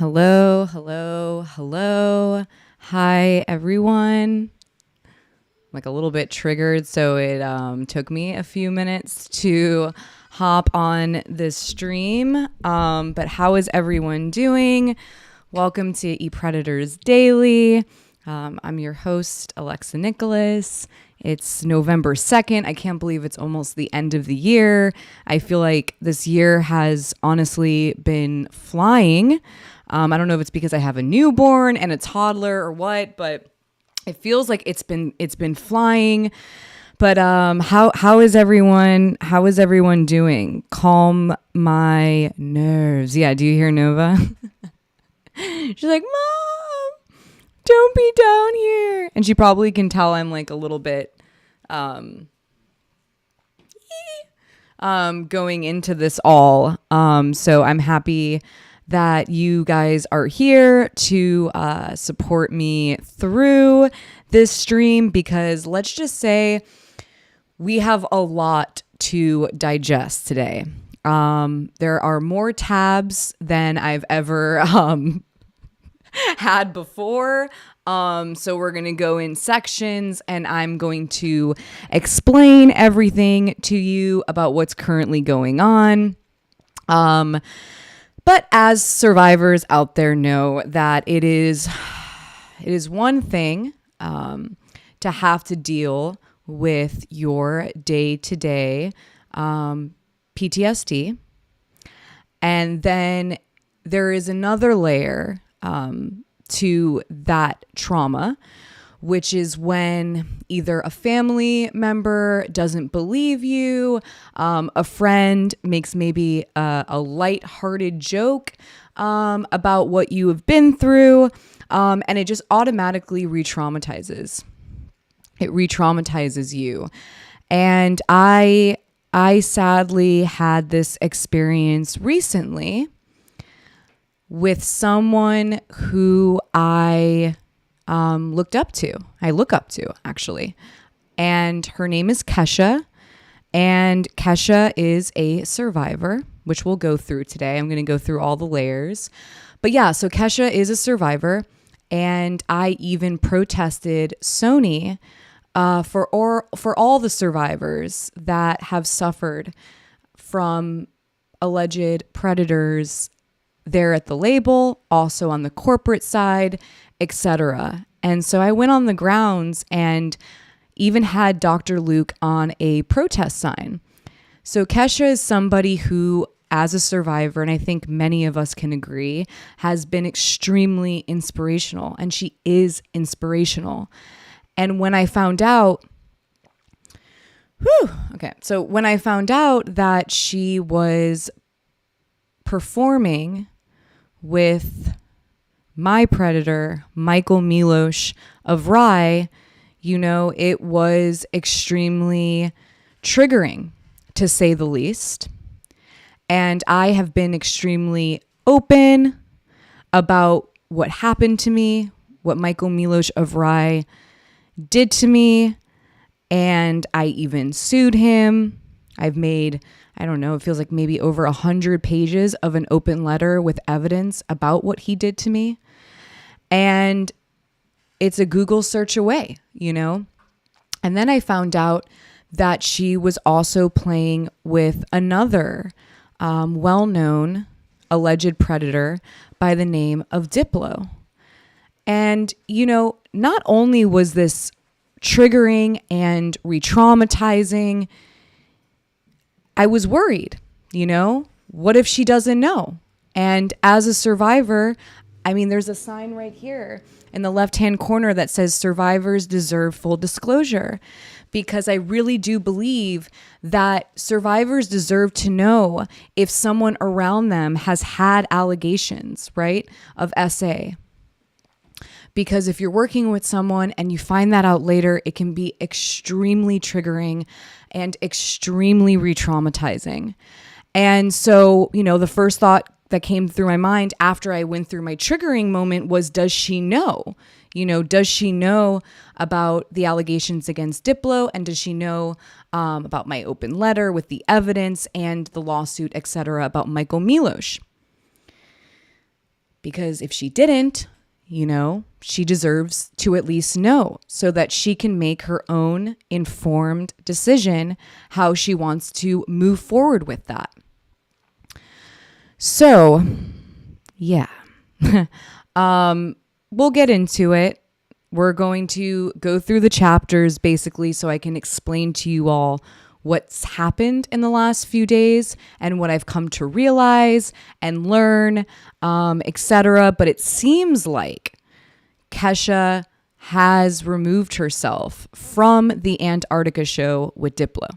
Hello, hello, hello. Hi, everyone. I'm like a little bit triggered, so it took me a few minutes to hop on this stream. But how is everyone doing? Welcome to ePredators Daily. I'm your host, Alexa Nikolas. It's November 2nd. I can't believe it's almost the end of the year. I feel like this year has honestly been flying. I don't know if it's because I have a newborn and a toddler or what, but it feels like it's been flying. But how is everyone? How is everyone doing? Calm my nerves. Yeah, do you hear Nova? She's like, Mom, don't be down here. And she probably can tell I'm like a little bit going into this all. So I'm happy that you guys are here to support me through this stream, because let's just say we have a lot to digest today. There are more tabs than I've ever had before. So we're going to go in sections and I'm going to explain everything to you about what's currently going on. But as survivors out there know that it is one thing to have to deal with your day-to-day PTSD. And then there is another layer to that trauma, which is when either a family member doesn't believe you, a friend makes maybe a lighthearted joke about what you have been through, and it just automatically re-traumatizes. It re-traumatizes you. And I sadly had this experience recently with someone who I look up to, actually. And her name is KESHA. And KESHA is a survivor, which we'll go through today. I'm going to go through all the layers. But yeah, so KESHA is a survivor. And I even protested Sony for all the survivors that have suffered from alleged predators there at the label, also on the corporate side, etc. And so I went on the grounds and even had Dr. Luke on a protest sign. So KESHA is somebody who, as a survivor, and I think many of us can agree, has been extremely inspirational, and she is inspirational. And when I found out, when I found out that she was performing with my predator, Michael Milosh of Rye, it was extremely triggering, to say the least. And I have been extremely open about what happened to me, what Michael Milosh of Rye did to me, and I even sued him. I've made, I don't know, it feels like maybe over 100 pages of an open letter with evidence about what he did to me. And it's a Google search away, And then I found out that she was also playing with another well-known alleged predator by the name of DIPLO. And, not only was this triggering and re-traumatizing, I was worried, what if she doesn't know? And as a survivor, there's a sign right here in the left-hand corner that says survivors deserve full disclosure, because I really do believe that survivors deserve to know if someone around them has had allegations, right, of SA. Because if you're working with someone and you find that out later, it can be extremely triggering and extremely re-traumatizing. And so, the first thought that came through my mind after I went through my triggering moment was, does she know? Does she know about the allegations against DIPLO? And does she know about my open letter with the evidence and the lawsuit, etc., about Michael Milosh? Because if she didn't, she deserves to at least know so that she can make her own informed decision how she wants to move forward with that. So, yeah, we'll get into it. We're going to go through the chapters basically so I can explain to you all what's happened in the last few days and what I've come to realize and learn, etc. But it seems like KESHA has removed herself from the Antarctica show with DIPLO,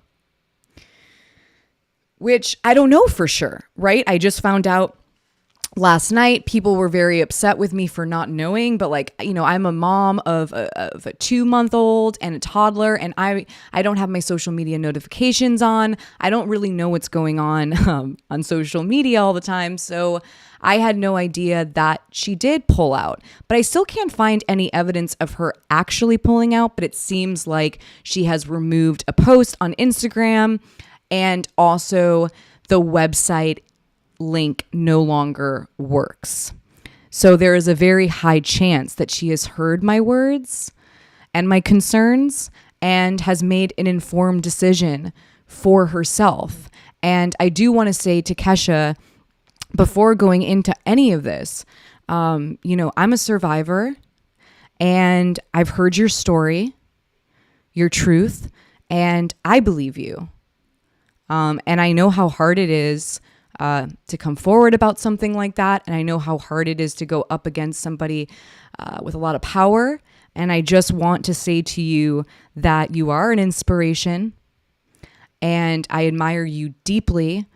which I don't know for sure, right? I just found out last night. People were very upset with me for not knowing, but I'm a mom of a 2-month-old and a toddler, and I don't have my social media notifications on. I don't really know what's going on social media all the time. So I had no idea that she did pull out, but I still can't find any evidence of her actually pulling out, but it seems like she has removed a post on Instagram, and also the website link no longer works. So there is a very high chance that she has heard my words and my concerns and has made an informed decision for herself. And I do want to say to KESHA, before going into any of this, I'm a survivor and I've heard your story, your truth, and I believe you. And I know how hard it is to come forward about something like that. And I know how hard it is to go up against somebody with a lot of power. And I just want to say to you that you are an inspiration and I admire you deeply.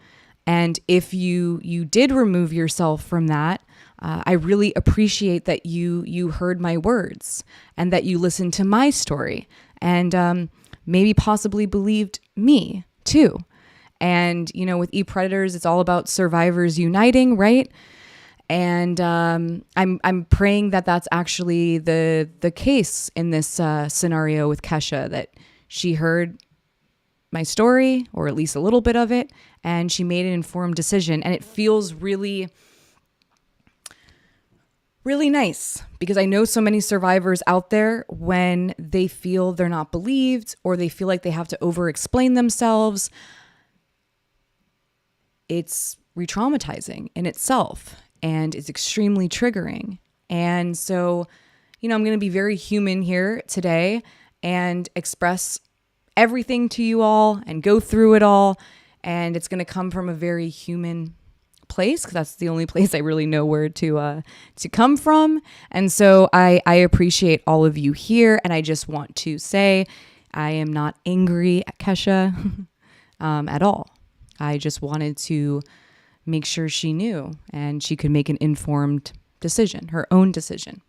And if you did remove yourself from that, I really appreciate that you heard my words and that you listened to my story and maybe possibly believed me too. And, with e-predators, it's all about survivors uniting, right? And I'm praying that that's actually the case in this scenario with KESHA, that she heard my story, or at least a little bit of it, and she made an informed decision. And it feels really, really nice, because I know so many survivors out there, when they feel they're not believed or they feel like they have to over-explain themselves, it's re-traumatizing in itself and it's extremely triggering. And so, I'm going to be very human here today and express everything to you all and go through it all. And it's going to come from a very human place, because that's the only place I really know where to come from. And so I appreciate all of you here. And I just want to say I am not angry at KESHA at all. I just wanted to make sure she knew and she could make an informed decision, her own decision.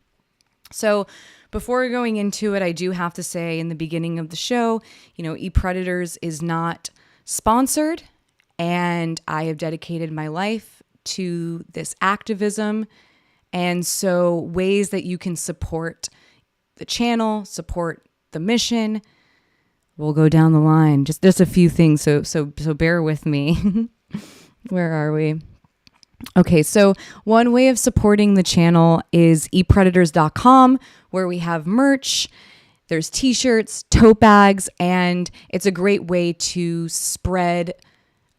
So before going into it, I do have to say in the beginning of the show, e-predators is not sponsored, and I have dedicated my life to this activism. And so ways that you can support the channel, support the mission, we'll go down the line. Just a few things, so bear with me. Where are we? Okay, so one way of supporting the channel is epredators.com, where we have merch. There's t-shirts, tote bags, and it's a great way to spread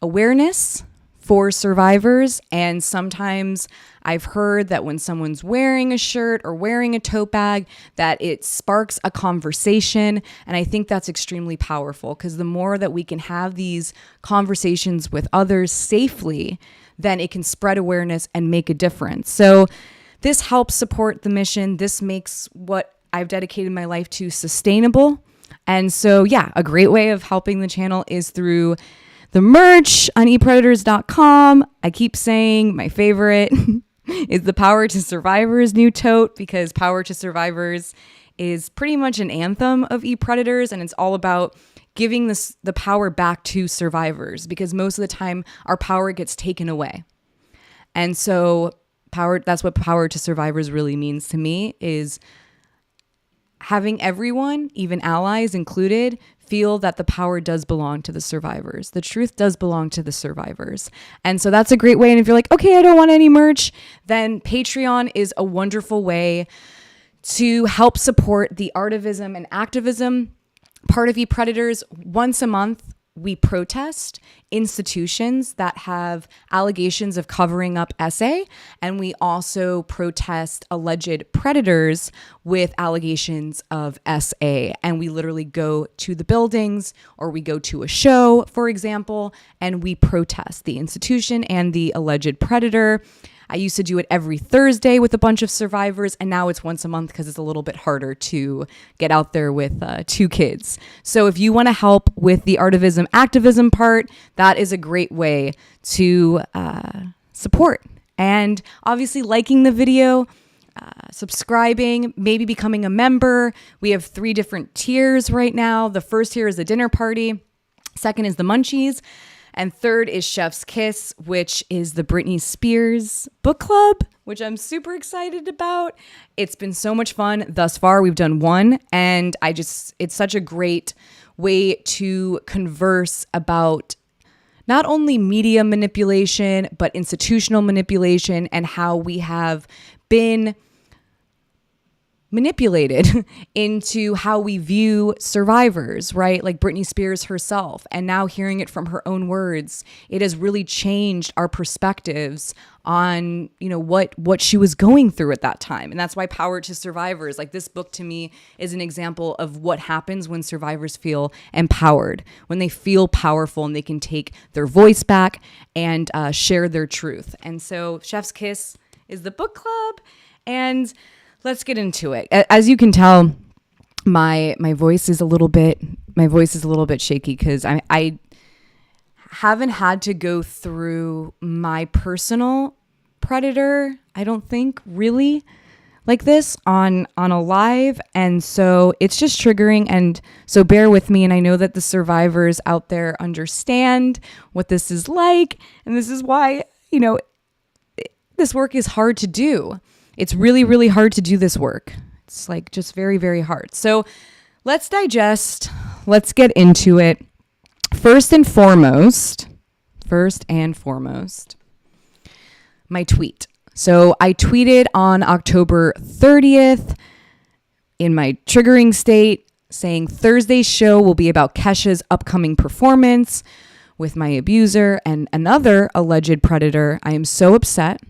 awareness for survivors. And sometimes I've heard that when someone's wearing a shirt or wearing a tote bag, that it sparks a conversation. And I think that's extremely powerful, because the more that we can have these conversations with others safely, then it can spread awareness and make a difference. So this helps support the mission. This makes what I've dedicated my life to sustainable. And so, yeah, a great way of helping the channel is through the merch on epredators.com. I keep saying my favorite is the Power to Survivors new tote, because Power to Survivors is pretty much an anthem of e-predators, and it's all about giving the power back to survivors, because most of the time our power gets taken away. And so that's what Power to Survivors really means to me, is having everyone, even allies included, feel that the power does belong to the survivors. The truth does belong to the survivors. And so that's a great way. And if you're like, okay, I don't want any merch, then Patreon is a wonderful way to help support the artivism and activism part of ePredators. Once a month, we protest institutions that have allegations of covering up SA, and we also protest alleged predators with allegations of SA. And we literally go to the buildings, or we go to a show, for example, and we protest the institution and the alleged predator. I used to do it every Thursday with a bunch of survivors, and now it's once a month because it's a little bit harder to get out there with 2 kids. So if you want to help with the artivism activism part, that is a great way to support. And obviously liking the video, subscribing, maybe becoming a member. We have 3 different tiers right now. The first tier is the dinner party. Second is the munchies. And third is Chef's Kiss, which is the Britney Spears book club, which I'm super excited about. It's been so much fun thus far. We've done 1, and it's such a great way to converse about not only media manipulation, but institutional manipulation and how we have been manipulated into how we view survivors, right? Like Britney Spears herself. And now hearing it from her own words, it has really changed our perspectives on, what she was going through at that time. And that's why Power to Survivors, like this book to me is an example of what happens when survivors feel empowered, when they feel powerful and they can take their voice back and share their truth. And so Chef's Kiss is the book club, and let's get into it. As you can tell, my voice is a little bit shaky because I haven't had to go through my personal predator, I don't think, really like this on a live, and so it's just triggering, and so bear with me. And I know that the survivors out there understand what this is like, and this is why this work is hard to do. It's really, really hard to do this work. It's like just very, very hard. So let's digest. Let's get into it. First and foremost, my tweet. So I tweeted on October 30th in my triggering state saying Thursday's show will be about Kesha's upcoming performance with my abuser and another alleged predator. I am so upset.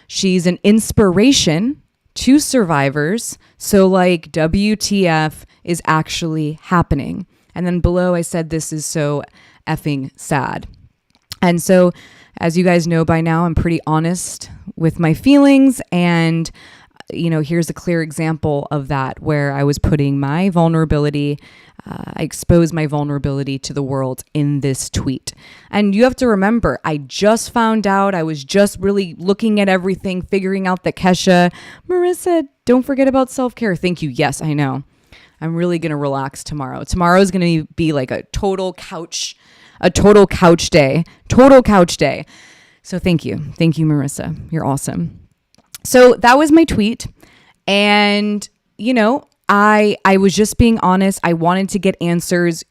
She's an inspiration to survivors. So like WTF is actually happening. And then below I said, this is so effing sad. And so as you guys know by now, I'm pretty honest with my feelings. And, here's a clear example of that where I was putting my vulnerability, I exposed my vulnerability to the world in this tweet. And you have to remember, I just found out, I was just really looking at everything, figuring out that Kesha, Marissa, don't forget about self-care. Thank you. Yes, I know. I'm really going to relax tomorrow. Tomorrow is going to be like a total couch day. So thank you. Thank you, Marissa. You're awesome. So that was my tweet. And, I was just being honest. I wanted to get answers.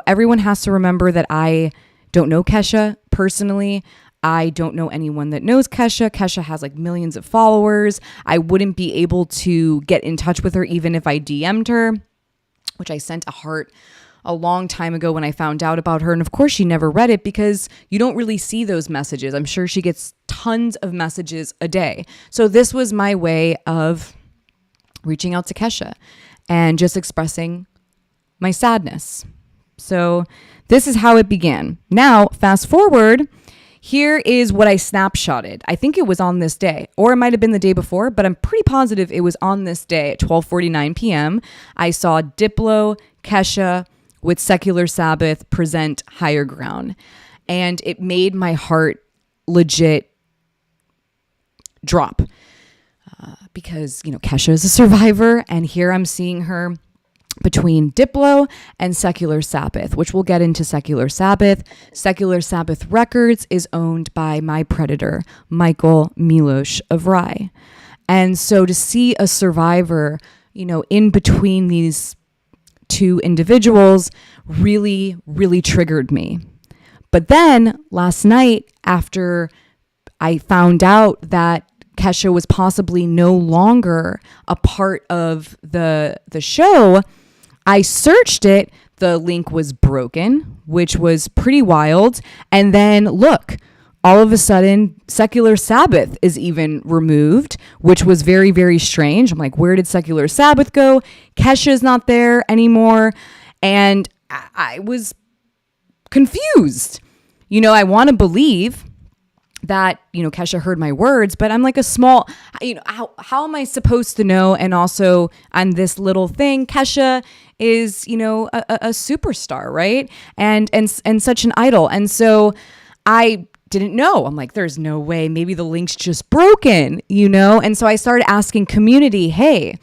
Everyone has to remember that I don't know Kesha personally. I don't know anyone that knows Kesha. Kesha has like millions of followers. I wouldn't be able to get in touch with her even if I DM'd her, which I sent a heart a long time ago when I found out about her. And of course she never read it because you don't really see those messages. I'm sure she gets tons of messages a day. So this was my way of reaching out to Kesha and just expressing my sadness. So this is how it began. Now, fast forward, here is what I snapshotted. I think it was on this day, or it might have been the day before, but I'm pretty positive it was on this day at 12:49 p.m. I saw Diplo, KESHA with Secular Sabbath present Higher Ground. And it made my heart legit drop because, KESHA is a survivor. And here I'm seeing her between Diplo and Secular Sabbath, which we'll get into Secular Sabbath. Secular Sabbath Records is owned by my predator, Milosh of Rye. And so to see a survivor, in between these two individuals really, really triggered me. But then last night, after I found out that Kesha was possibly no longer a part of the show, I searched it. The link was broken, which was pretty wild. And then look, all of a sudden, Secular Sabbath is even removed, which was very, very strange. I'm like, where did Secular Sabbath go? Kesha's not there anymore. And I was confused. I want to believe that, Kesha heard my words, but I'm like a small, how am I supposed to know? And also on this little thing, Kesha is, a superstar, right? And such an idol. And so I didn't know. I'm like, there's no way. Maybe the link's just broken, And so I started asking community, hey,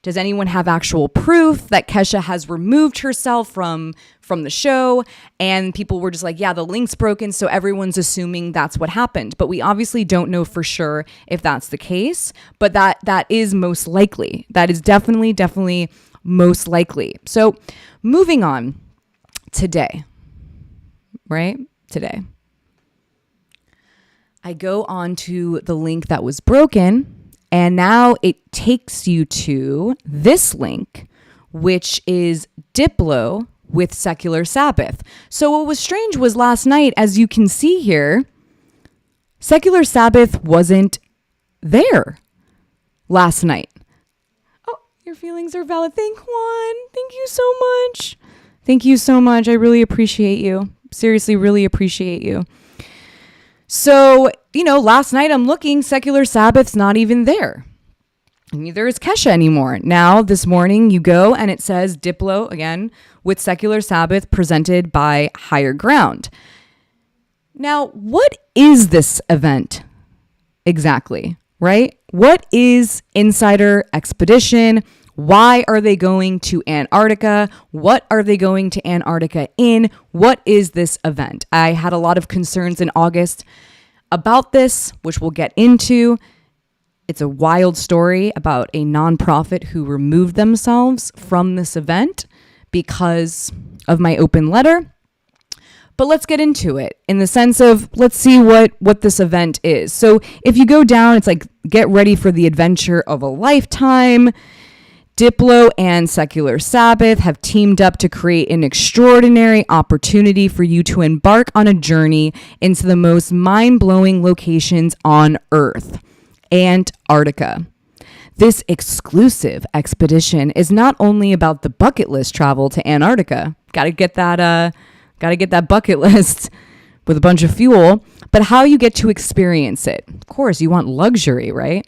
does anyone have actual proof that Kesha has removed herself from the show? And people were just like, yeah, the link's broken, so everyone's assuming that's what happened. But we obviously don't know for sure if that's the case, but that is most likely. That is definitely most likely. So moving on, today, right? Today, I go on to the link that was broken, and now it takes you to this link, which is Diplo with Secular Sabbath. So what was strange was last night, as you can see here, Secular Sabbath wasn't there last night. Oh, your feelings are valid. Thank Juan. Thank you so much. Thank you so much. I really appreciate you. Seriously, really appreciate you. So, last night I'm looking, Secular Sabbath's not even there. Neither is Kesha anymore. Now, this morning you go and it says Diplo, again, with Secular Sabbath presented by Higher Ground. Now, what is this event exactly, right? What is Insider Expedition? Why are they going to Antarctica? What are they going to Antarctica in? What is this event? I had a lot of concerns in August about this, which we'll get into. It's a wild story about a nonprofit who removed themselves from this event because of my open letter. But let's get into it in the sense of, let's see what this event is. So if you go down, it's like, get ready for the adventure of a lifetime. Diplo and Secular Sabbath have teamed up to create an extraordinary opportunity for you to embark on a journey into the most mind-blowing locations on Earth, Antarctica. This exclusive expedition is not only about the bucket list travel to Antarctica. Gotta get that bucket list with a bunch of fuel, but how you get to experience it. Of course, you want luxury, right?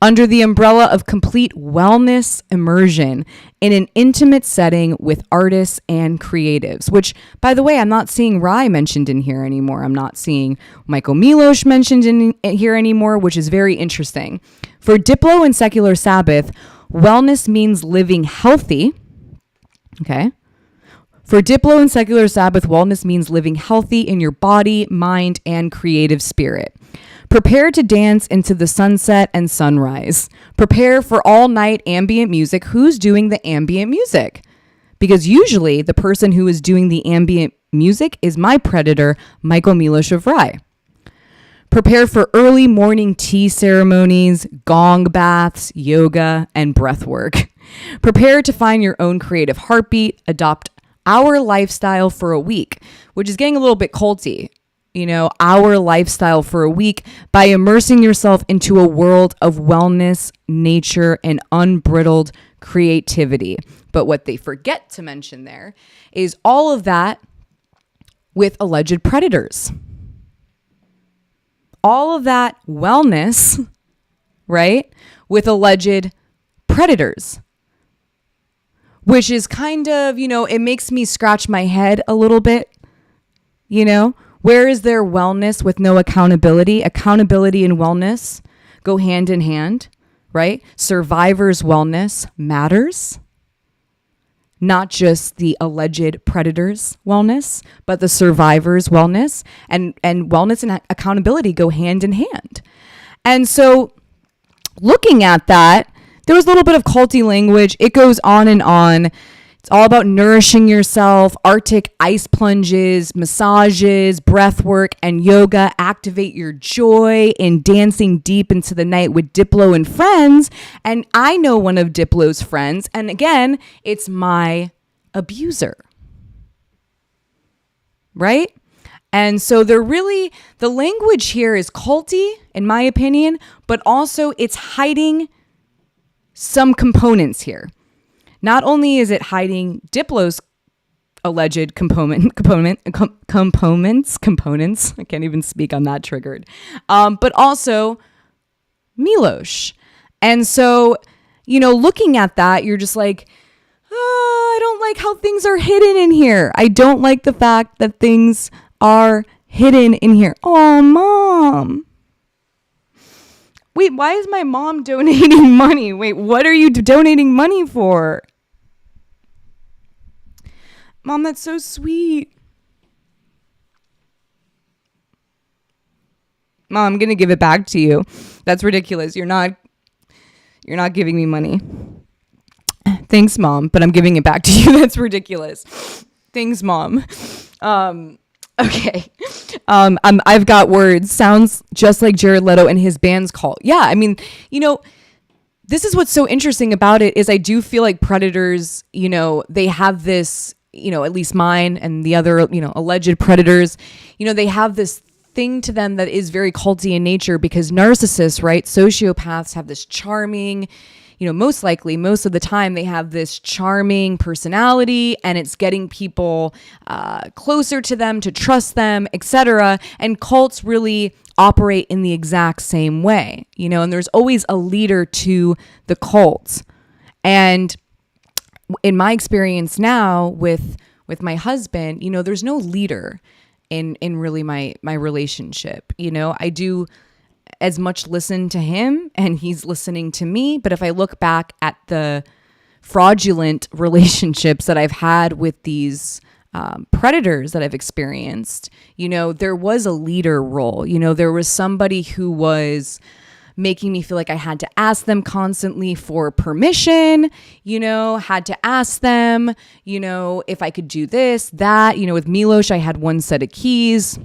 Under the umbrella of complete wellness immersion in an intimate setting with artists and creatives, which, by the way, I'm not seeing Rye mentioned in here anymore. I'm not seeing Michael Milosh mentioned in here anymore, which is very interesting. For Diplo and Secular Sabbath, wellness means living healthy. Okay. For Diplo and Secular Sabbath, wellness means living healthy in your body, mind, and creative spirit. Prepare to dance into the sunset and sunrise. Prepare for all-night ambient music. Who's doing the ambient music? Because usually the person who is doing the ambient music is my predator, Michael Milosh of Rye. Prepare for early morning tea ceremonies, gong baths, yoga, and breath work. Prepare to find your own creative heartbeat. Adopt our lifestyle for a week, which is getting a little bit culty. Our lifestyle for a week by immersing yourself into a world of wellness, nature, and unbridled creativity. But what they forget to mention there is all of that with alleged predators. All of that wellness, right, with alleged predators. Which is kind of, it makes me scratch my head a little bit, Where is there wellness with no accountability? Accountability and wellness go hand in hand, right? Survivor's wellness matters. Not just the alleged predator's wellness, but the survivor's wellness. And wellness and accountability go hand in hand. And so looking at that, there was a little bit of culty language. It goes on and on. It's all about nourishing yourself, Arctic ice plunges, massages, breath work, and yoga. Activate your joy in dancing deep into the night with Diplo and friends. And I know one of Diplo's friends. And again, it's my abuser. Right? And so the language here is culty, in my opinion, but also it's hiding some components here. Not only is it hiding Diplo's alleged components, I can't even speak, I'm that triggered, but also Milosh. And so, looking at that, you're just like, I don't like how things are hidden in here. I don't like the fact that things are hidden in here. Oh, Mom. Wait, why is my mom donating money? Wait, what are you donating money for? Mom, that's so sweet. Mom, I'm going to give it back to you. That's ridiculous. You're not giving me money. Thanks, Mom, but I'm giving it back to you. That's ridiculous. Thanks, Mom. Okay. I've got words. Sounds just like Jared Leto and his band's cult. Yeah, I mean, this is what's so interesting about it is I do feel like predators, they have this, at least mine and the other, alleged predators, they have this thing to them that is very culty in nature because narcissists, right? Sociopaths have this charming, most likely, most of the time, they have this charming personality and it's getting people closer to them, to trust them, etc. And cults really operate in the exact same way, and there's always a leader to the cult. And in my experience now with my husband, there's no leader in really my relationship. I do as much listen to him and he's listening to me. But if I look back at the fraudulent relationships that I've had with these predators that I've experienced, there was a leader role. There was somebody who was making me feel like I had to ask them constantly for permission, had to ask them, if I could do this, that, with Milosh, I had one set of keys.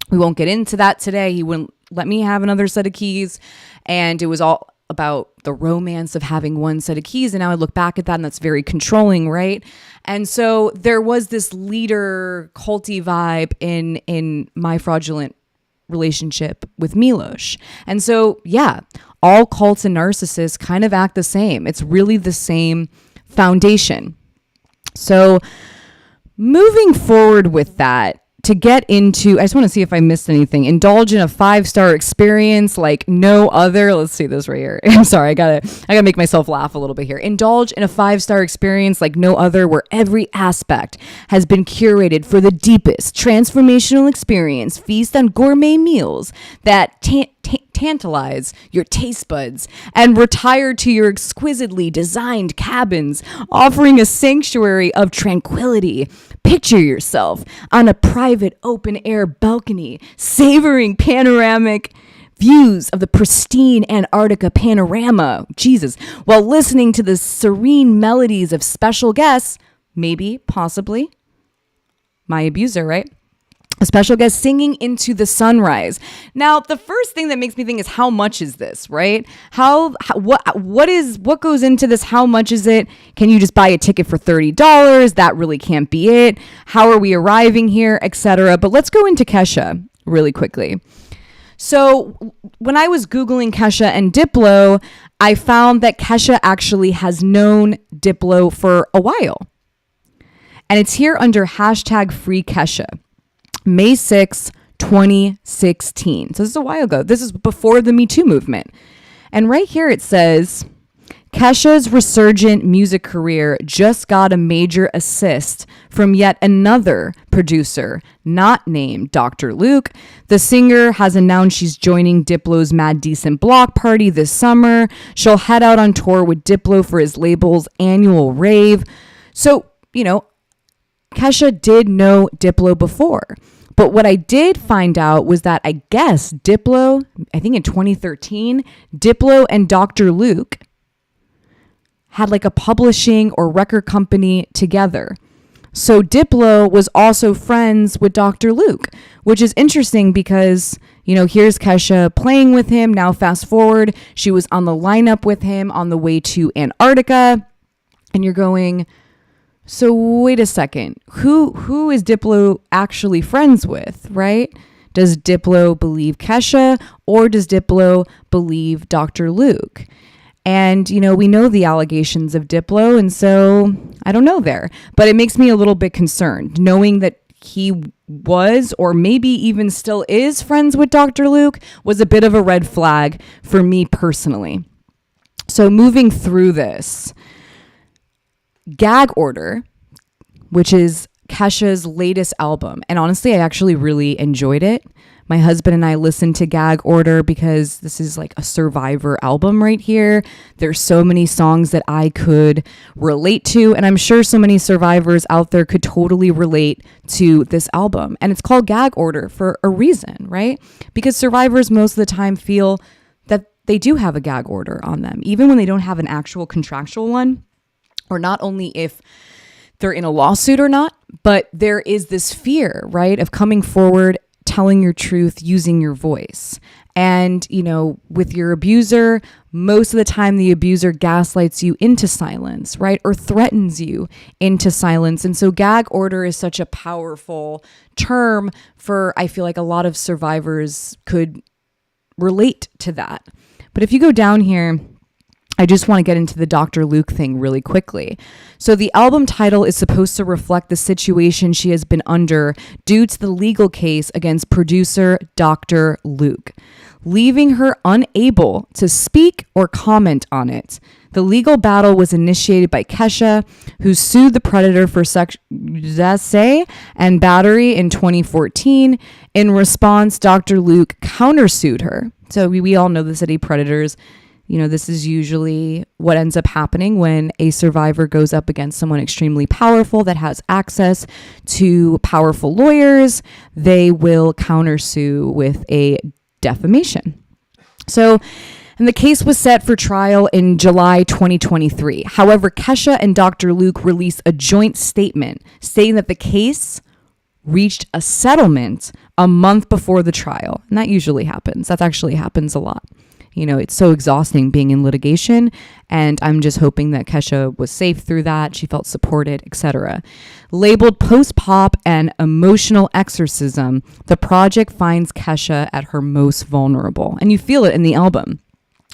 We won't get into that today. He wouldn't let me have another set of keys. And it was all about the romance of having one set of keys. And now I look back at that and that's very controlling, right? And so there was this leader culty vibe in my fraudulent relationship with Milosh. And so, yeah, all cults and narcissists kind of act the same. It's really the same foundation. So moving forward with that, to get into, I just want to see if I missed anything. Indulge in a 5-star experience like no other. Let's see this right here. I'm sorry, I gotta make myself laugh a little bit here. Indulge in a 5-star experience like no other, where every aspect has been curated for the deepest transformational experience. Feast on gourmet meals that tantalize your taste buds and retire to your exquisitely designed cabins, offering a sanctuary of tranquility. Picture yourself on a private open-air balcony, savoring panoramic views of the pristine Antarctica panorama, Jesus, while listening to the serene melodies of special guests, maybe, possibly, my abuser, right? A special guest singing into the sunrise. Now, the first thing that makes me think is how much is this, right? What goes into this? How much is it? Can you just buy a ticket for $30? That really can't be it. How are we arriving here, etc. But let's go into KESHA really quickly. So when I was Googling KESHA and Diplo, I found that KESHA actually has known Diplo for a while. And it's here under hashtag free KESHA. May 6, 2016. So this is a while ago. This is before the Me Too movement. And right here it says, KESHA's resurgent music career just got a major assist from yet another producer, not named Dr. Luke. The singer has announced she's joining Diplo's Mad Decent block party this summer. She'll head out on tour with Diplo for his label's annual rave. So, KESHA did know Diplo before. But what I did find out was that I guess Diplo, I think in 2013, Diplo and Dr. Luke had like a publishing or record company together. So Diplo was also friends with Dr. Luke, which is interesting because, you know, here's Kesha playing with him. Now fast forward, she was on the lineup with him on the way to Antarctica. And you're going, so wait a second, who is Diplo actually friends with, right? Does Diplo believe Kesha or does Diplo believe Dr. Luke? And, you know, we know the allegations of Diplo, and so I don't know there. But it makes me a little bit concerned, knowing that he was, or maybe even still is, friends with Dr. Luke was a bit of a red flag for me personally. So moving through this, Gag Order, which is Kesha's latest album. And honestly, I actually really enjoyed it. My husband and I listened to Gag Order because this is like a Survivor album right here. There's so many songs that I could relate to, and I'm sure so many survivors out there could totally relate to this album. And it's called Gag Order for a reason, right? Because survivors most of the time feel that they do have a gag order on them, even when they don't have an actual contractual one, or not only if they're in a lawsuit or not, but there is this fear, right, of coming forward, telling your truth, using your voice. And, you know, with your abuser, most of the time the abuser gaslights you into silence, right? Or threatens you into silence. And so gag order is such a powerful term for, I feel like a lot of survivors could relate to that. But if you go down here, I just want to get into the Dr. Luke thing really quickly. So the album title is supposed to reflect the situation she has been under due to the legal case against producer Dr. Luke, leaving her unable to speak or comment on it. The legal battle was initiated by Kesha, who sued the Predator for sexual and battery in 2014. In response, Dr. Luke countersued her. So we all know the city Predators. You know, this is usually what ends up happening when a survivor goes up against someone extremely powerful that has access to powerful lawyers. They will countersue with a defamation. So, and the case was set for trial in July 2023. However, Kesha and Dr. Luke released a joint statement stating that the case reached a settlement a month before the trial. And that usually happens. That actually happens a lot. You know, it's so exhausting being in litigation, and I'm just hoping that Kesha was safe through that. She felt supported, etc. Labeled post-pop and emotional exorcism, the project finds Kesha at her most vulnerable. And you feel it in the album.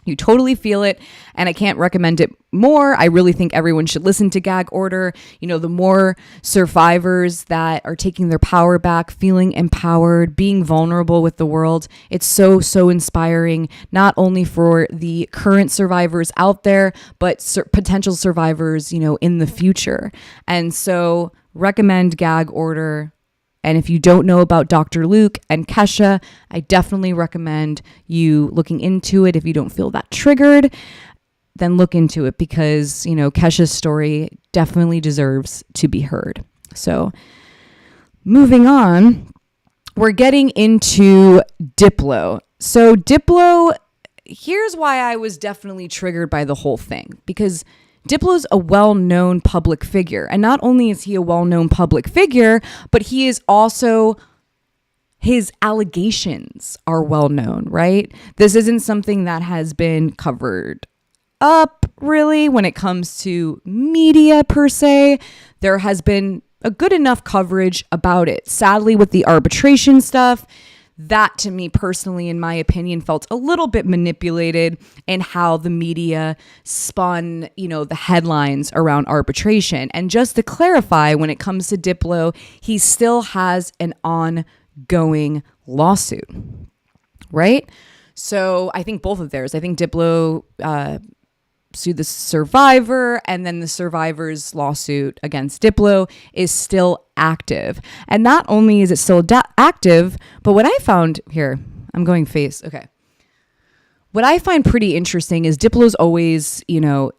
You totally feel it, and I can't recommend it more. I really think everyone should listen to Gag Order. You know, the more survivors that are taking their power back, feeling empowered, being vulnerable with the world, it's so, so inspiring, not only for the current survivors out there, but potential survivors, you know, in the future. And so recommend Gag Order. And if you don't know about Dr. Luke and Kesha, I definitely recommend you looking into it. If you don't feel that triggered, then look into it because, you know, Kesha's story definitely deserves to be heard. So moving on, we're getting into Diplo. So Diplo, here's why I was definitely triggered by the whole thing, because Diplo's a well-known public figure. And not only is he a well-known public figure, but he is also, his allegations are well-known, right? This isn't something that has been covered up, really, when it comes to media per se. There has been a good enough coverage about it. Sadly, with the arbitration stuff, that to me personally, in my opinion, felt a little bit manipulated in how the media spun, you know, the headlines around arbitration. And just to clarify, when it comes to Diplo, he still has an ongoing lawsuit, right? So I think both of theirs. I think Diplo sued the survivor, and then the survivor's lawsuit against Diplo is still active. And not only is it still active, but what I found here, I'm going face. Okay. What I find pretty interesting is Diplo's always, you know,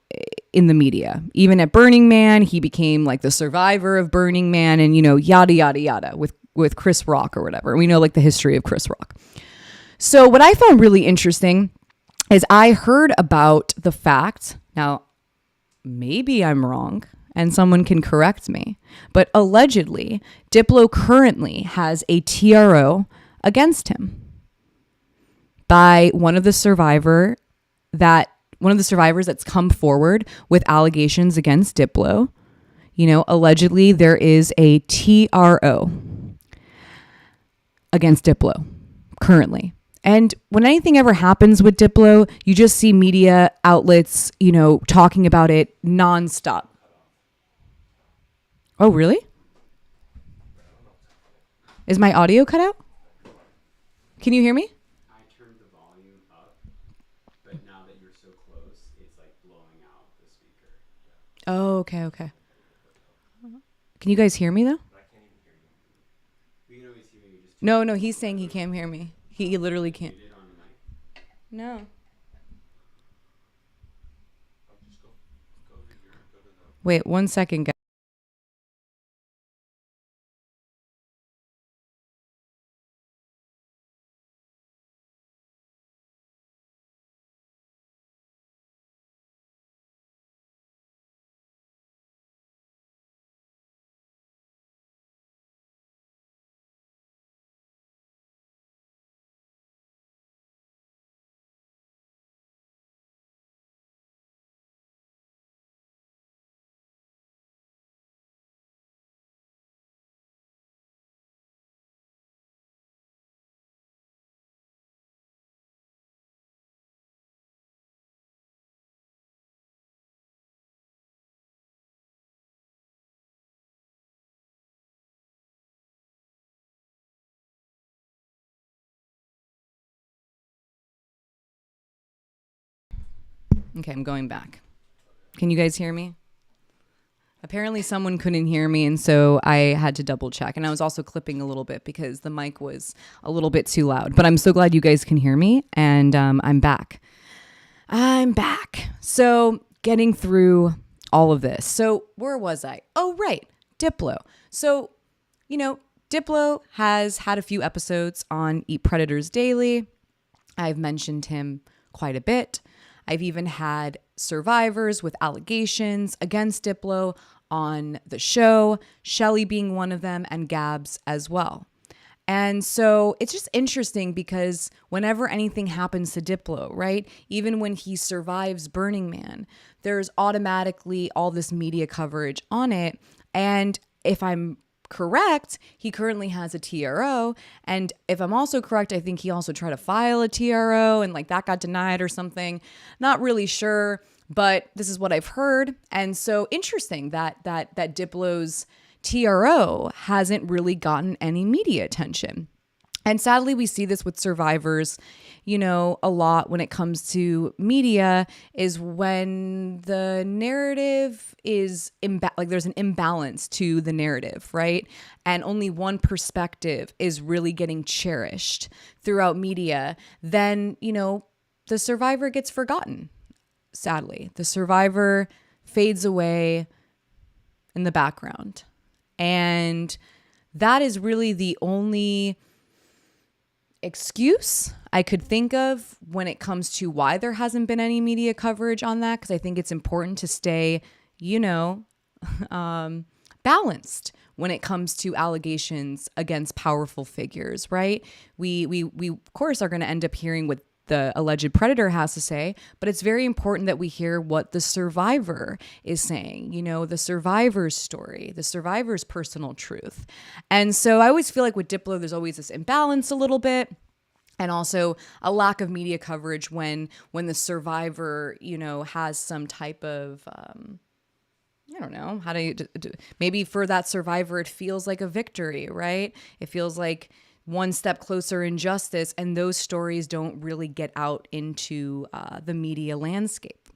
in the media. Even at Burning Man, he became like the survivor of Burning Man and, you know, yada, yada, yada with Chris Rock or whatever. We know like the history of Chris Rock. So what I found really interesting is I heard about the fact, now maybe I'm wrong and someone can correct me, but allegedly Diplo currently has a TRO against him by one of the survivors that's come forward with allegations against Diplo. Allegedly there is a TRO against Diplo currently. And when anything ever happens with Diplo, you just see media outlets, talking about it nonstop. Oh, really? Is my audio cut out? Can you hear me? I turned the volume up, but now that you're so close, it's like blowing out the speaker. Oh, okay. Can you guys hear me though? But I can't even hear you. We can always hear you. No, he's saying he can't hear me. He literally can't. You did on the mic? No. Just go to the... Wait, 1 second, guys. Okay, I'm going back. Can you guys hear me? Apparently someone couldn't hear me, and so I had to double check. And I was also clipping a little bit because the mic was a little bit too loud. But I'm so glad you guys can hear me, and I'm back. So getting through all of this. So where was I? Oh, right. Diplo. So, Diplo has had a few episodes on Eat Predators Daily. I've mentioned him quite a bit. I've even had survivors with allegations against Diplo on the show, Shelly being one of them, and Gabs as well. And so it's just interesting because whenever anything happens to Diplo, right, even when he survives Burning Man, there's automatically all this media coverage on it. And if I'm correct, he currently has a TRO. And if I'm also correct, I think he also tried to file a TRO and that got denied or something. Not really sure, but this is what I've heard. And so interesting that Diplo's TRO hasn't really gotten any media attention. And sadly, we see this with survivors, a lot when it comes to media, is when the narrative is there's an imbalance to the narrative, right? And only one perspective is really getting cherished throughout media, then, the survivor gets forgotten. Sadly, the survivor fades away in the background. And that is really the only excuse I could think of when it comes to why there hasn't been any media coverage on that, because I think it's important to stay, balanced when it comes to allegations against powerful figures, right? We of course are going to end up hearing what the alleged predator has to say, but it's very important that we hear what the survivor is saying, the survivor's story, the survivor's personal truth. And so I always feel like with Diplo, there's always this imbalance a little bit. And also a lack of media coverage when the survivor, has some type of, I don't know, how to maybe for that survivor, it feels like a victory, right? It feels like one step closer in justice, and those stories don't really get out into the media landscape.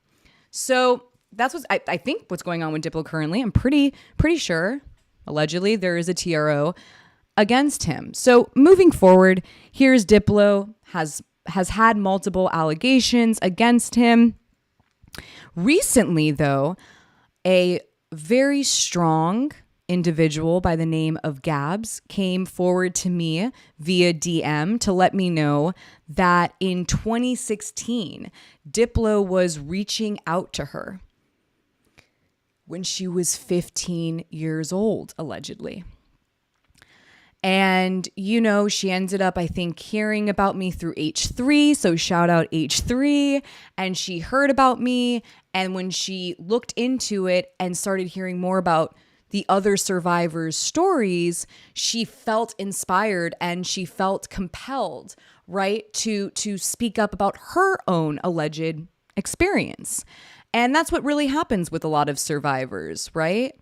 So that's what I think what's going on with Diplo currently. I'm pretty sure, allegedly, there is a TRO against him. So moving forward, here's Diplo has had multiple allegations against him. Recently, though, a very strong individual by the name of Gabs came forward to me via DM to let me know that in 2016, Diplo was reaching out to her. when she was 15 years old, allegedly. And, you know, she ended up, I think, hearing about me through H3. So shout out H3. And she heard about me. And when she looked into it and started hearing more about the other survivors' stories, she felt inspired and she felt compelled, right, to speak up about her own alleged experience. And that's what really happens with a lot of survivors, right?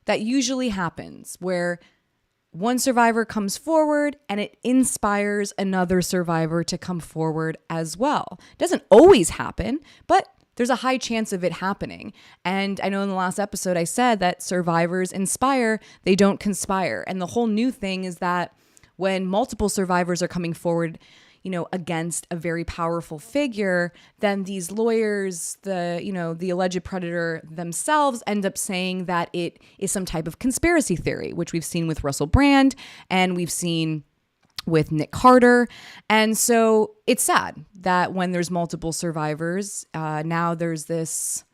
That usually happens where one survivor comes forward and it inspires another survivor to come forward as well. It doesn't always happen, but there's a high chance of it happening. And I know in the last episode I said that survivors inspire, they don't conspire. And the whole new thing is that when multiple survivors are coming forward, you know, against a very powerful figure, then these lawyers, the alleged predator themselves end up saying that it is some type of conspiracy theory, which we've seen with Russell Brand and we've seen with Nick Carter. And so it's sad that when there's multiple survivors, now there's this,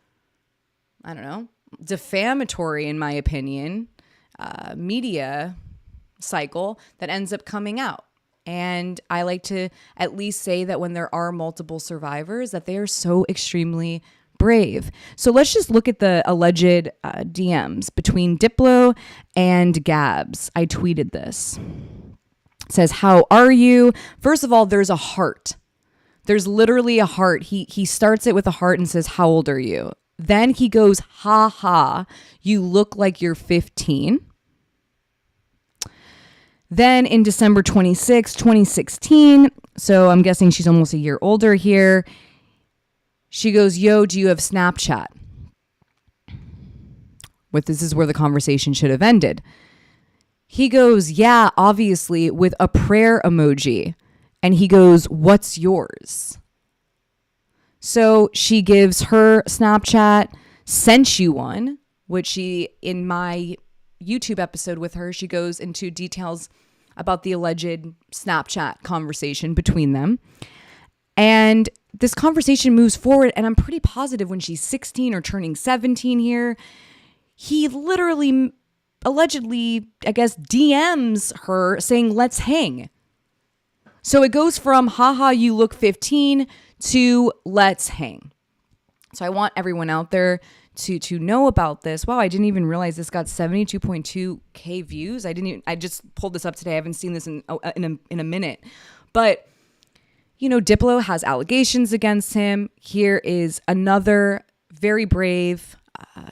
I don't know, defamatory, in my opinion, media cycle that ends up coming out. And I like to at least say that when there are multiple survivors, that they are so extremely brave. So let's just look at the alleged DMs between Diplo and Gabs. I tweeted this. It says, "How are you?" First of all, there's a heart. There's literally a heart. He starts it with a heart and says, "How old are you?" Then he goes, "Ha ha, you look like you're 15. Then in December 26, 2016, so I'm guessing she's almost a year older here, she goes, "Yo, do you have Snapchat?" This is where the conversation should have ended. He goes, "Yeah, obviously," with a prayer emoji. And he goes, "What's yours?" So she gives her Snapchat, sent you one, which she, in my YouTube episode with her, she goes into details about the alleged Snapchat conversation between them. And this conversation moves forward, and I'm pretty positive when she's 16 or turning 17 here, he literally, allegedly, I guess, DMs her saying, "Let's hang." So it goes from, "Haha, you look 15 to "let's hang." So I want everyone out there to know about this. Wow, I didn't even realize this got 72.2K views. I just pulled this up today. I haven't seen this in a minute. But, you know, Diplo has allegations against him. Here is another very brave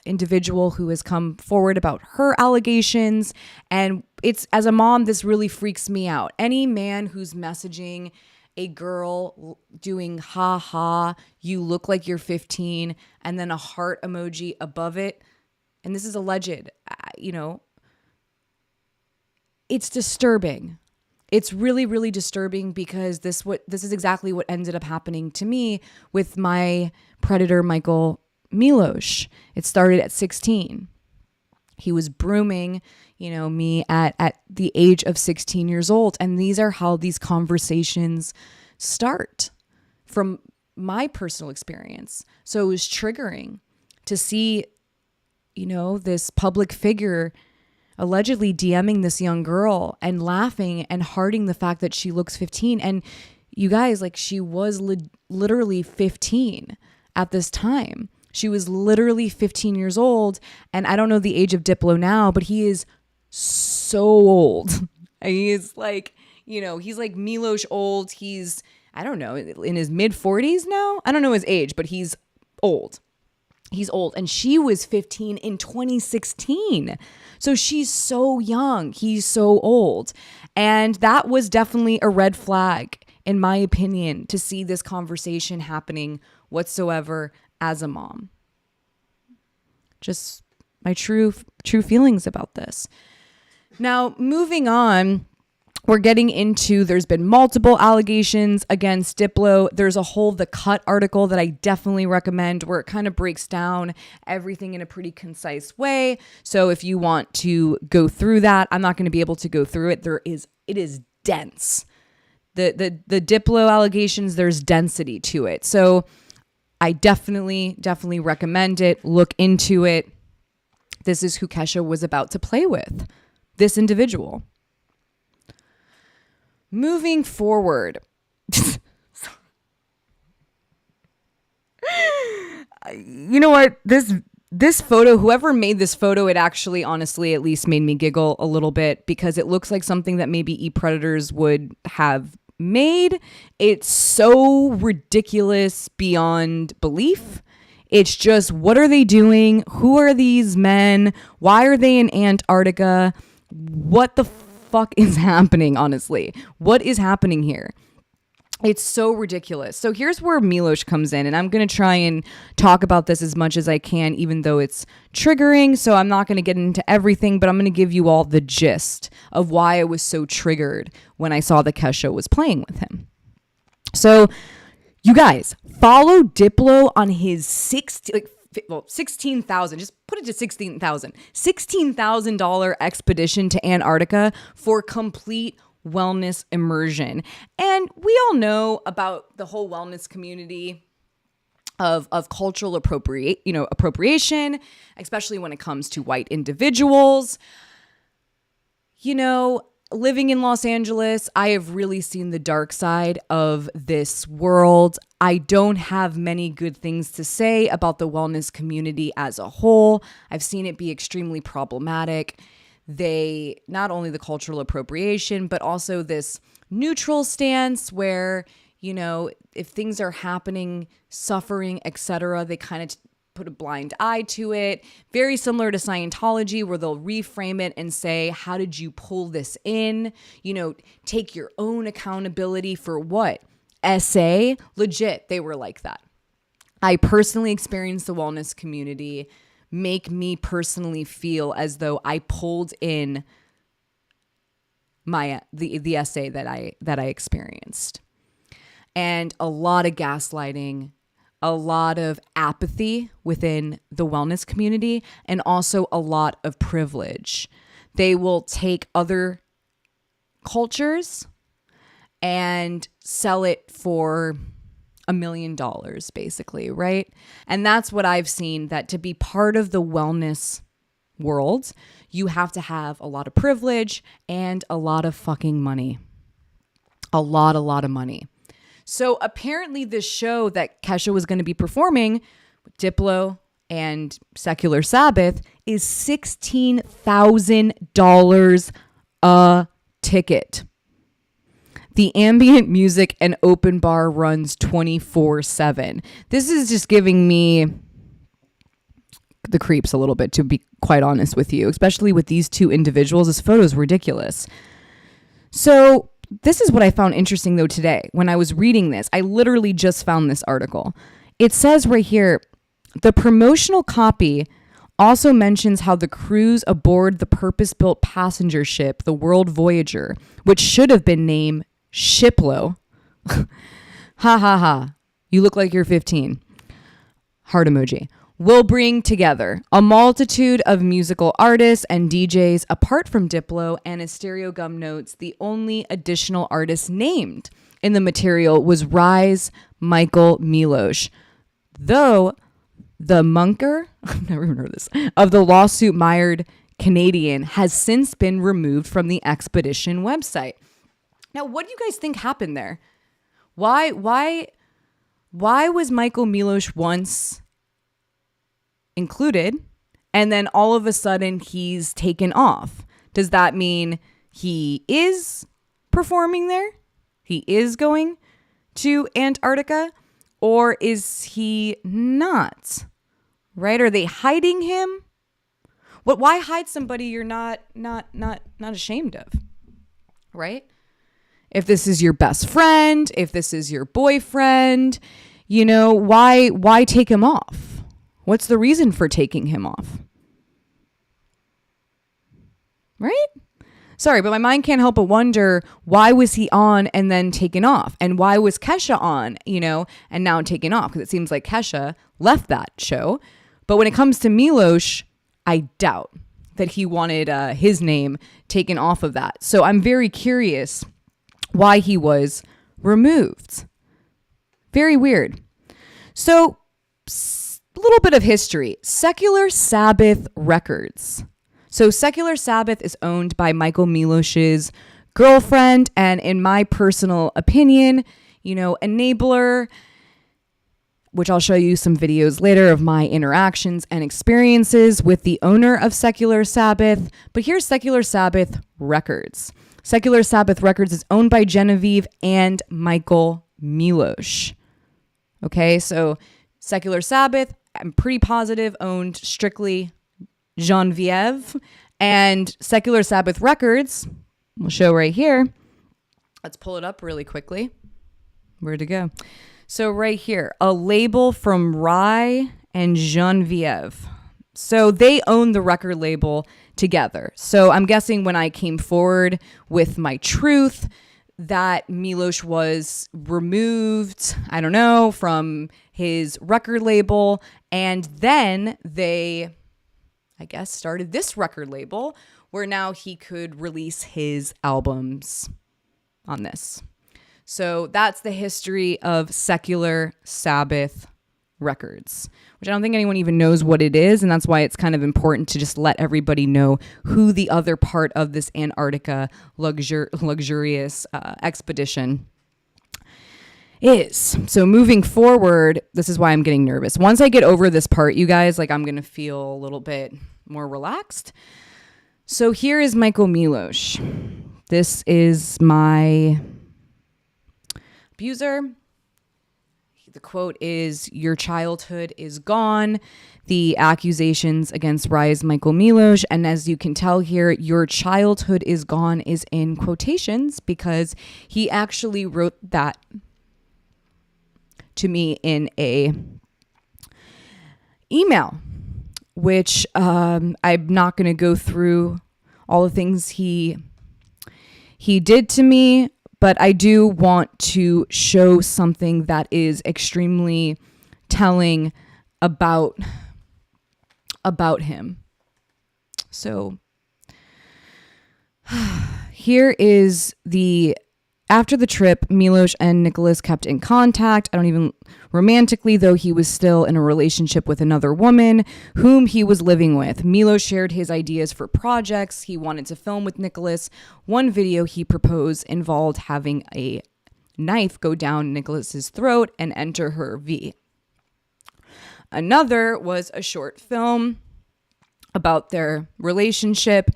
individual who has come forward about her allegations. And it's, as a mom, this really freaks me out. Any man who's messaging a girl doing "ha ha, you look like you're 15, and then a heart emoji above it, and this is alleged, it's disturbing. It's really, really disturbing because this is exactly what ended up happening to me with my predator, Milosh. It started at 16. He was brooming, me at the age of 16 years old. And these are how these conversations start from my personal experience. So it was triggering to see, this public figure allegedly DMing this young girl and laughing and hearting the fact that she looks 15. And you guys, she was literally 15 at this time. She was literally 15 years old. And I don't know the age of Diplo now, but he is so old. He is he's like Milosh old. He's, I don't know, in his mid 40s now. I don't know his age, but he's old. He's old. And she was 15 in 2016. So she's so young. He's so old. And that was definitely a red flag, in my opinion, to see this conversation happening whatsoever as a mom. Just my true feelings about this. Now, moving on, we're getting into, there's been multiple allegations against Diplo. There's a whole The Cut article that I definitely recommend where it kind of breaks down everything in a pretty concise way. So if you want to go through that, I'm not going to be able to go through it. It is dense. The Diplo allegations, there's density to it. So I definitely recommend it. Look into it. This is who Kesha was about to play with. This individual. Moving forward. You know what? This photo, whoever made this photo, it actually honestly at least made me giggle a little bit because it looks like something that maybe e-predators would have made. It's so ridiculous beyond belief. It's just, what are they doing? Who are these men? Why are they in Antarctica? What the fuck is happening, honestly? What is happening here? It's so ridiculous. So here's where Milosh comes in, and I'm going to try and talk about this as much as I can, even though it's triggering. So I'm not going to get into everything, but I'm going to give you all the gist of why I was so triggered when I saw that Kesha was playing with him. So you guys, follow Diplo on his 16,000, just put it to 16,000, $16,000 expedition to Antarctica for complete wellness immersion. And we all know about the whole wellness community of cultural appropriation, especially when it comes to white individuals. You know, living in Los Angeles, I have really seen the dark side of this world. I don't have many good things to say about the wellness community as a whole. I've seen it be extremely problematic. They, not only the cultural appropriation, but also this neutral stance where, you know, if things are happening, suffering, etc., they kind of put a blind eye to it. Very similar to Scientology, where they'll reframe it and say, how did you pull this in? You know, take your own accountability for what? SA? Legit, they were like that. I personally experienced the wellness community make me personally feel as though I pulled in the essay that I experienced. And a lot of gaslighting, a lot of apathy within the wellness community, and also a lot of privilege. They will take other cultures and sell it for $1 million, basically, right? And that's what I've seen, that to be part of the wellness world, you have to have a lot of privilege and a lot of fucking money. A lot of money. So apparently this show that Kesha was going to be performing with Diplo and Secular Sabbath is $16,000 a ticket. The ambient music and open bar runs 24/7. This is just giving me the creeps a little bit, to be quite honest with you, especially with these two individuals. This photo is ridiculous. So this is what I found interesting, though, today. When I was reading this, I literally just found this article. It says right here, the promotional copy also mentions how the crews aboard the purpose-built passenger ship, the World Voyager, which should have been named Shiplo. Ha ha ha. You look like you're 15. Heart emoji. Will bring together a multitude of musical artists and DJs. Apart from Diplo and his Stereo Gum notes, the only additional artist named in the material was Rise Michael Milosh. Though the munker, I've never even heard this, of the lawsuit mired Canadian has since been removed from the expedition website. Now, what do you guys think happened there? Why was Michael Milosh once included and then all of a sudden he's taken off? Does that mean he is performing there? He is going to Antarctica? Or is he not? Right? Are they hiding him? Why hide somebody you're not ashamed of? Right? If this is your best friend, if this is your boyfriend, you know, why take him off? What's the reason for taking him off? Right? Sorry, but my mind can't help but wonder, why was he on and then taken off? And why was Kesha on, you know, and now taken off? Because it seems like Kesha left that show. But when it comes to Milosh, I doubt that he wanted his name taken off of that. So I'm very curious why he was removed. Very weird. So little bit of history. Secular Sabbath Records. So Secular Sabbath is owned by Michael Milosh's girlfriend, and in my personal opinion, enabler, which I'll show you some videos later of my interactions and experiences with the owner of Secular Sabbath. But here's Secular Sabbath Records. Secular Sabbath Records is owned by Genevieve and Michael Milosh. Okay, so Secular Sabbath, I'm pretty positive, owned strictly Genevieve, and Secular Sabbath Records, we'll show right here. Let's pull it up really quickly. Where'd it go? So right here, a label from Rye and Genevieve. So they own the record label together. So I'm guessing when I came forward with my truth that Milosh was removed, I don't know, from his record label. And then they, I guess, started this record label where now he could release his albums on this. So that's the history of Secular Sabbath Records, which I don't think anyone even knows what it is. And that's why it's kind of important to just let everybody know who the other part of this Antarctica luxurious expedition is. So moving forward, this is why I'm getting nervous. Once I get over this part, you guys, I'm going to feel a little bit more relaxed. So here is Michael Milosh. This is my abuser. The quote is, "Your childhood is gone." The accusations against Rise Michael Milosh, and as you can tell here, "your childhood is gone" is in quotations because he actually wrote that to me in a email, which I'm not going to go through all the things he did to me. But I do want to show something that is extremely telling about him. So here is after the trip, Milosh and Nikolas kept in contact. I don't even romantically, though he was still in a relationship with another woman whom he was living with. Milosh shared his ideas for projects he wanted to film with Nikolas. One video he proposed involved having a knife go down Nikolas's throat and enter her V. Another was a short film about their relationship.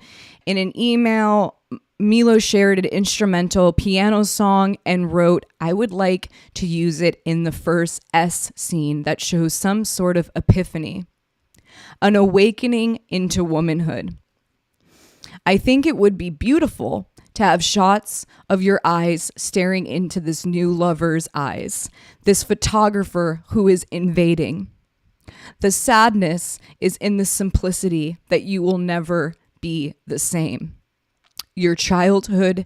In an email, Milo shared an instrumental piano song and wrote, "I would like to use it in the first S scene that shows some sort of epiphany, an awakening into womanhood. I think it would be beautiful to have shots of your eyes staring into this new lover's eyes, this photographer who is invading. The sadness is in the simplicity that you will never be the same. Your childhood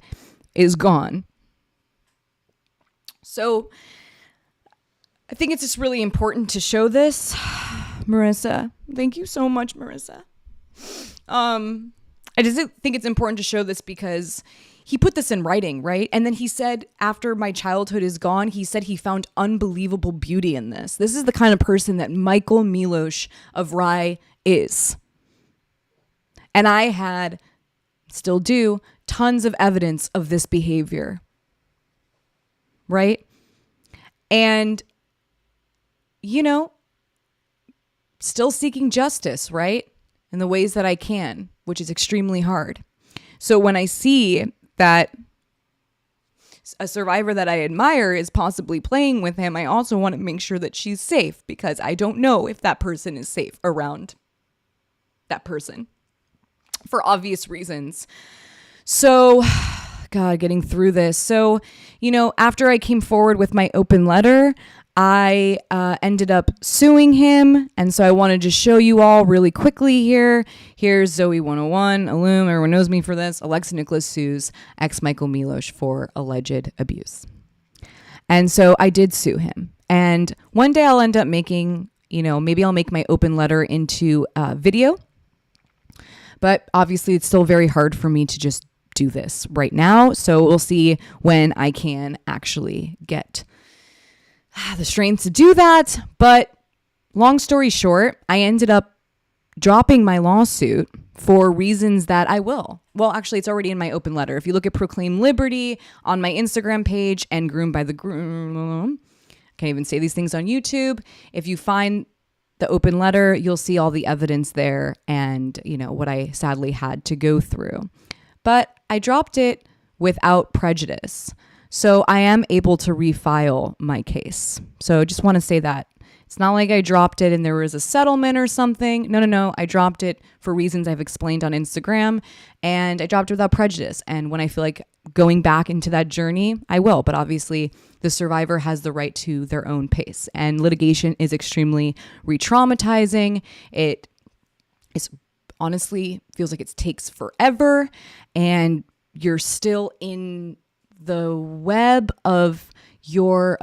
is gone." So I think it's just really important to show this. Marissa, thank you so much, Marissa. I just think it's important to show this because he put this in writing, right? And then he said, after my childhood is gone, he said he found unbelievable beauty in this. This is the kind of person that Michael Milosh of Rye is. And I still do, tons of evidence of this behavior, right? And, still seeking justice, right? In the ways that I can, which is extremely hard. So when I see that a survivor that I admire is possibly playing with him, I also want to make sure that she's safe because I don't know if that person is safe around that person for obvious reasons. So, God, getting through this. So, after I came forward with my open letter, I ended up suing him. And so I wanted to show you all really quickly here. Here's Zoe 101, Illum, everyone knows me for this. Alexa Nikolas sues ex-Michael Milosh for alleged abuse. And so I did sue him. And one day I'll end up making, maybe I'll make my open letter into video. But obviously it's still very hard for me to just do this right now. So we'll see when I can actually get the strength to do that. But long story short, I ended up dropping my lawsuit for reasons that I will. Well, actually, it's already in my open letter. If you look at Proclaim Liberty on my Instagram page and Groom by the Groom, can't even say these things on YouTube. If you find the open letter, you'll see all the evidence there and, what I sadly had to go through. But I dropped it without prejudice. So I am able to refile my case. So just want to say that. It's not like I dropped it and there was a settlement or something. No. I dropped it for reasons I've explained on Instagram, and I dropped it without prejudice. And when I feel like going back into that journey, I will. But obviously, the survivor has the right to their own pace. And litigation is extremely re-traumatizing. It is honestly feels like it takes forever, and you're still in the web of your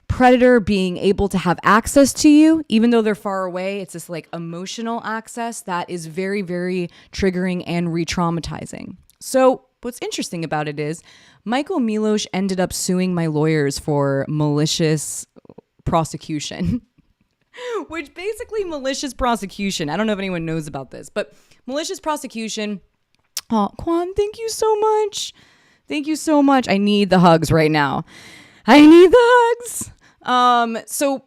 predator being able to have access to you, even though they're far away. It's this like emotional access that is very, very triggering and re-traumatizing. So what's interesting about it is Michael Milosh ended up suing my lawyers for malicious prosecution, which basically malicious prosecution. I don't know if anyone knows about this, but malicious prosecution. Oh, Quan, thank you so much. Thank you so much. I need the hugs right now. I need the hugs. So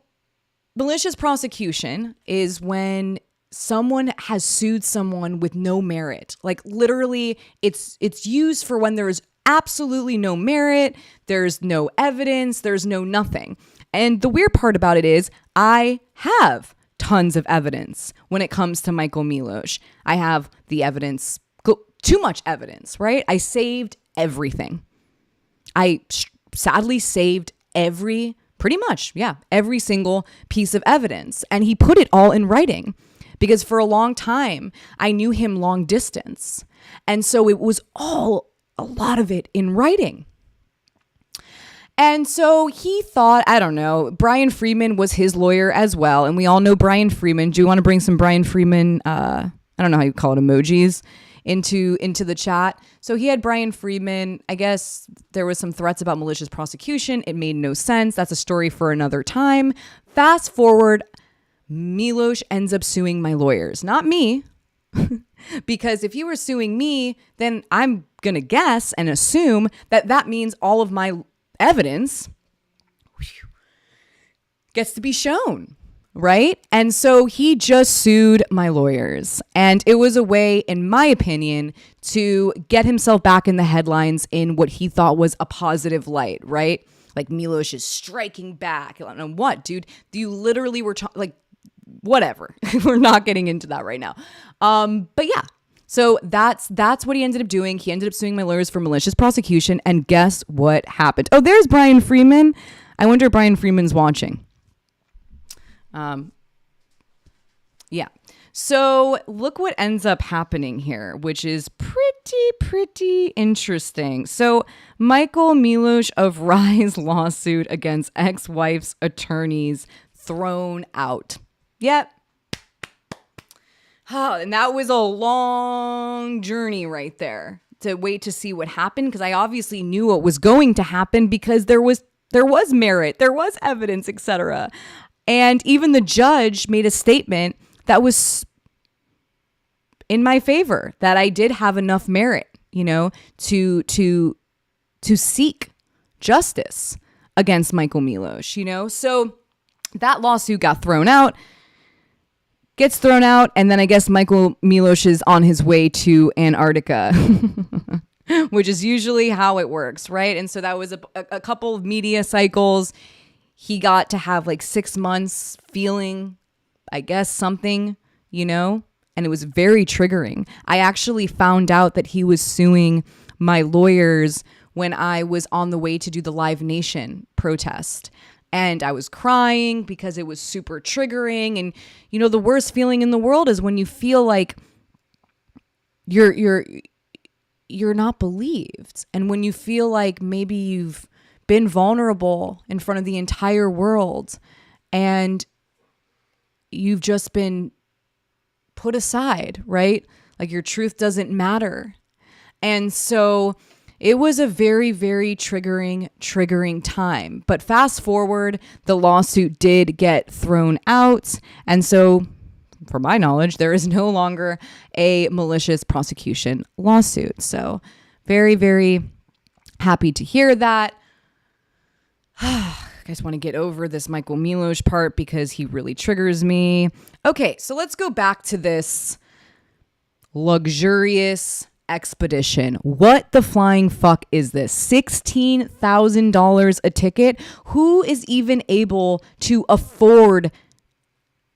malicious prosecution is when someone has sued someone with no merit. Like literally it's used for when there is absolutely no merit, there's no evidence, there's no nothing. And the weird part about it is I have tons of evidence when it comes to Michael Milosh. I have the evidence, too much evidence, right? I saved everything. I sadly saved every single piece of evidence. And he put it all in writing because for a long time, I knew him long distance. And so it was all, a lot of it in writing. And so he thought, I don't know, Brian Freeman was his lawyer as well. And we all know Brian Freeman. Do you want to bring some Brian Freeman, I don't know how you call it, emojis into the chat? So he had Brian Freeman. I guess there was some threats about malicious prosecution. It made no sense. That's a story for another time. Fast forward, Milosh ends up suing my lawyers, not me. Because if you were suing me, then I'm going to guess and assume that means all of my evidence gets to be shown. Right? And so he just sued my lawyers. And it was a way, in my opinion, to get himself back in the headlines in what he thought was a positive light, right? Like Milosh is striking back. I don't know what, dude. You literally were whatever. We're not getting into that right now. But yeah. So that's what he ended up doing. He ended up suing my lawyers for malicious prosecution. And guess what happened? Oh, there's Brian Freeman. I wonder if Brian Freeman's watching. Yeah. So look what ends up happening here, which is pretty interesting. So Michael Milosh of Rye's lawsuit against ex-wife's attorneys thrown out. Yep. Oh, and that was a long journey right there to wait to see what happened, because I obviously knew what was going to happen because there was merit, there was evidence, etc. And even the judge made a statement that was in my favor, that I did have enough merit, to seek justice against Michael Milosh, So that lawsuit gets thrown out. And then I guess Michael Milosh is on his way to Antarctica, which is usually how it works, right? And so that was a couple of media cycles. He got to have 6 months feeling, I guess, something, and it was very triggering. I actually found out that he was suing my lawyers when I was on the way to do the Live Nation protest. And I was crying because it was super triggering. And, the worst feeling in the world is when you feel like you're not believed. And when you feel like maybe you've been vulnerable in front of the entire world and you've just been put aside, right? Like your truth doesn't matter. And so It was a very, very triggering time. But fast forward, the lawsuit did get thrown out. And so, from my knowledge, there is no longer a malicious prosecution lawsuit. So very, very happy to hear that. I just want to get over this Michael Milosh part because he really triggers me. Okay, so let's go back to this luxurious expedition. What the flying fuck is this? $16,000 a ticket? Who is even able to afford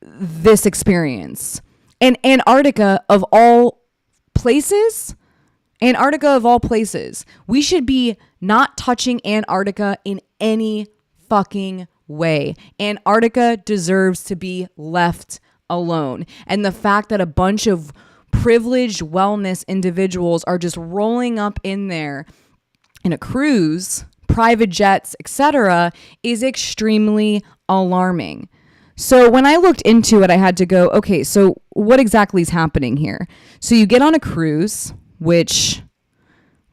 this experience? And Antarctica of all places? Antarctica of all places. We should be not touching Antarctica in any fucking way. Antarctica deserves to be left alone. And the fact that a bunch of privileged wellness individuals are just rolling up in there in a cruise, private jets, etc., is extremely alarming. So when I looked into it, I had to go, okay, so what exactly is happening here? So you get on a cruise, which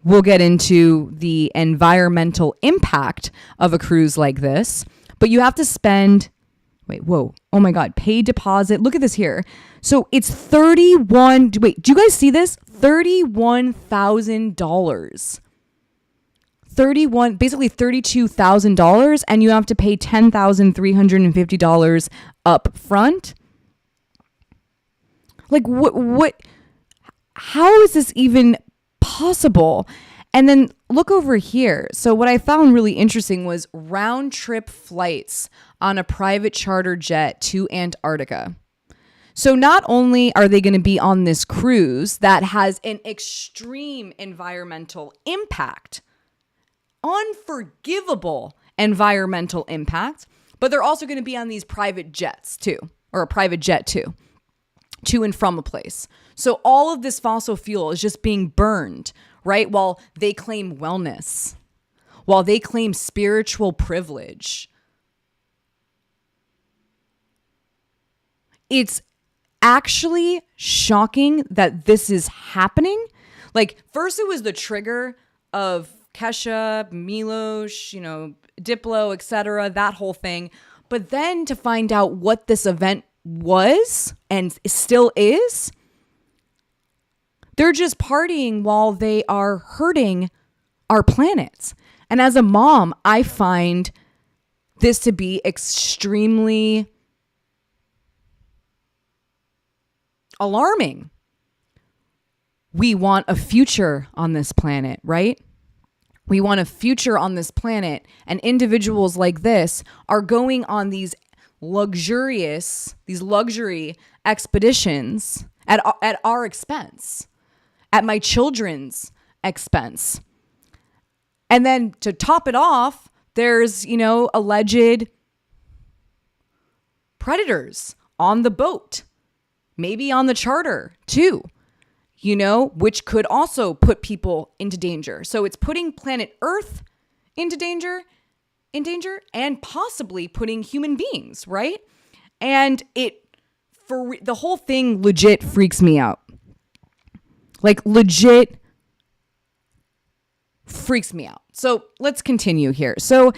we'll get into the environmental impact of a cruise like this, but you have to spend, oh my God, pay deposit. Look at this here. So it's do you guys see this? $31,000. Basically $32,000, and you have to pay $10,350 up front. Like what, how is this even possible? And then look over here. So what I found really interesting was round trip flights on a private charter jet to Antarctica. So not only are they going to be on this cruise that has an extreme environmental impact, unforgivable environmental impact, but they're also going to be on these private jets too, or a private jet too, to and from a place. So all of this fossil fuel is just being burned, right? While they claim wellness, while they claim spiritual privilege. It's actually shocking that this is happening. Like, first it was the trigger of KESHA, Milosh, DIPLO, etc., that whole thing. But then to find out what this event was and still is, they're just partying while they are hurting our planet. And as a mom, I find this to be extremely alarming. We want a future on this planet, right? We want a future on this planet, and individuals like this are going on these luxury expeditions at our expense, at my children's expense. And then to top it off, there's, alleged predators on the boat, maybe on the charter too, which could also put people into danger. So it's putting planet Earth in danger, and possibly putting human beings, right? And the whole thing legit freaks me out. Like, legit freaks me out. So let's continue here. So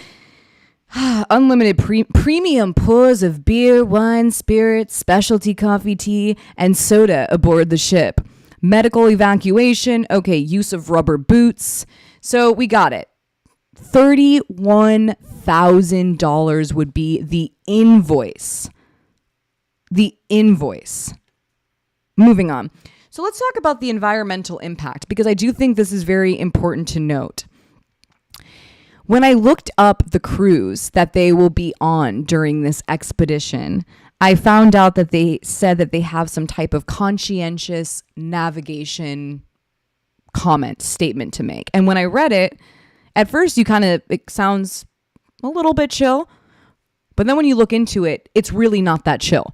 unlimited premium pours of beer, wine, spirits, specialty coffee, tea, and soda aboard the ship. Medical evacuation. Okay, use of rubber boots. So we got it. $31,000 would be the invoice. Moving on. So let's talk about the environmental impact, because I do think this is very important to note. When I looked up the cruise that they will be on during this expedition, I found out that they said that they have some type of conscientious navigation statement to make. And when I read it, at first it sounds a little bit chill, but then when you look into it, it's really not that chill.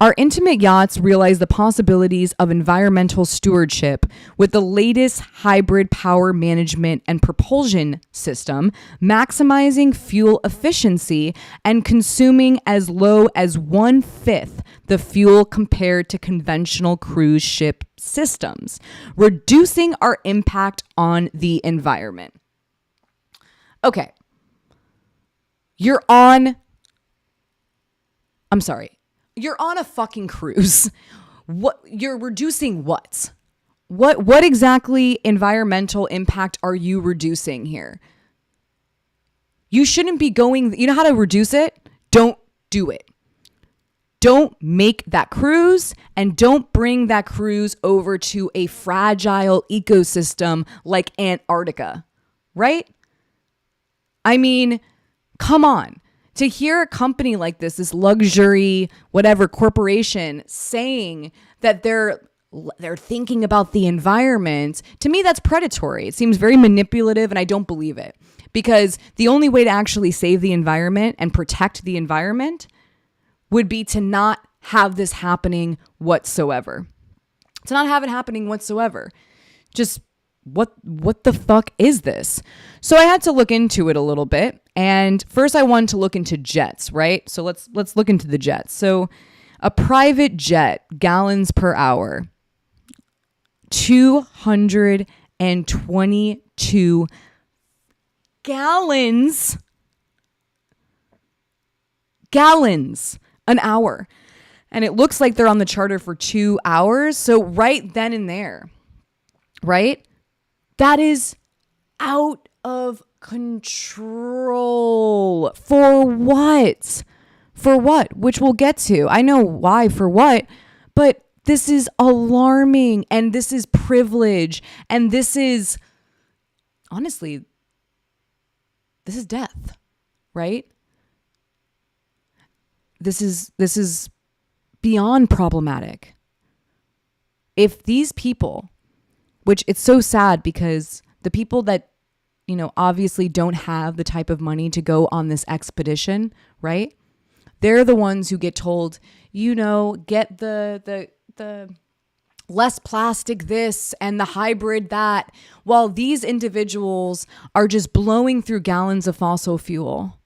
Our intimate yachts realize the possibilities of environmental stewardship with the latest hybrid power management and propulsion system, maximizing fuel efficiency and consuming as low as 1/5 the fuel compared to conventional cruise ship systems, reducing our impact on the environment. Okay. You're on a fucking cruise. What you're reducing what? What exactly environmental impact are you reducing here? You shouldn't be going, you know how to reduce it? Don't do it. Don't make that cruise and don't bring that cruise over to a fragile ecosystem like Antarctica, right? I mean, come on. To hear a company like this luxury, whatever corporation saying that they're thinking about the environment, to me, that's predatory. It seems very manipulative and I don't believe it. Because the only way to actually save the environment and protect the environment would be to not have this happening whatsoever. To not have it happening whatsoever. Just what the fuck is this? So I had to look into it a little bit. And first I wanted to look into jets, right? So let's look into the jets. So a private jet, gallons per hour, 222 gallons an hour. And it looks like they're on the charter for 2 hours. So right then and there, right? That is out of control. For what? For what? Which we'll get to. I know why, for what, but this is alarming and this is privilege and this is, honestly, this is death, right? This is beyond problematic. If these people, which it's so sad because the people that, you know, obviously don't have the type of money to go on this expedition, right? They're the ones who get told, you know, get the less plastic this and the hybrid that, while these individuals are just blowing through gallons of fossil fuel,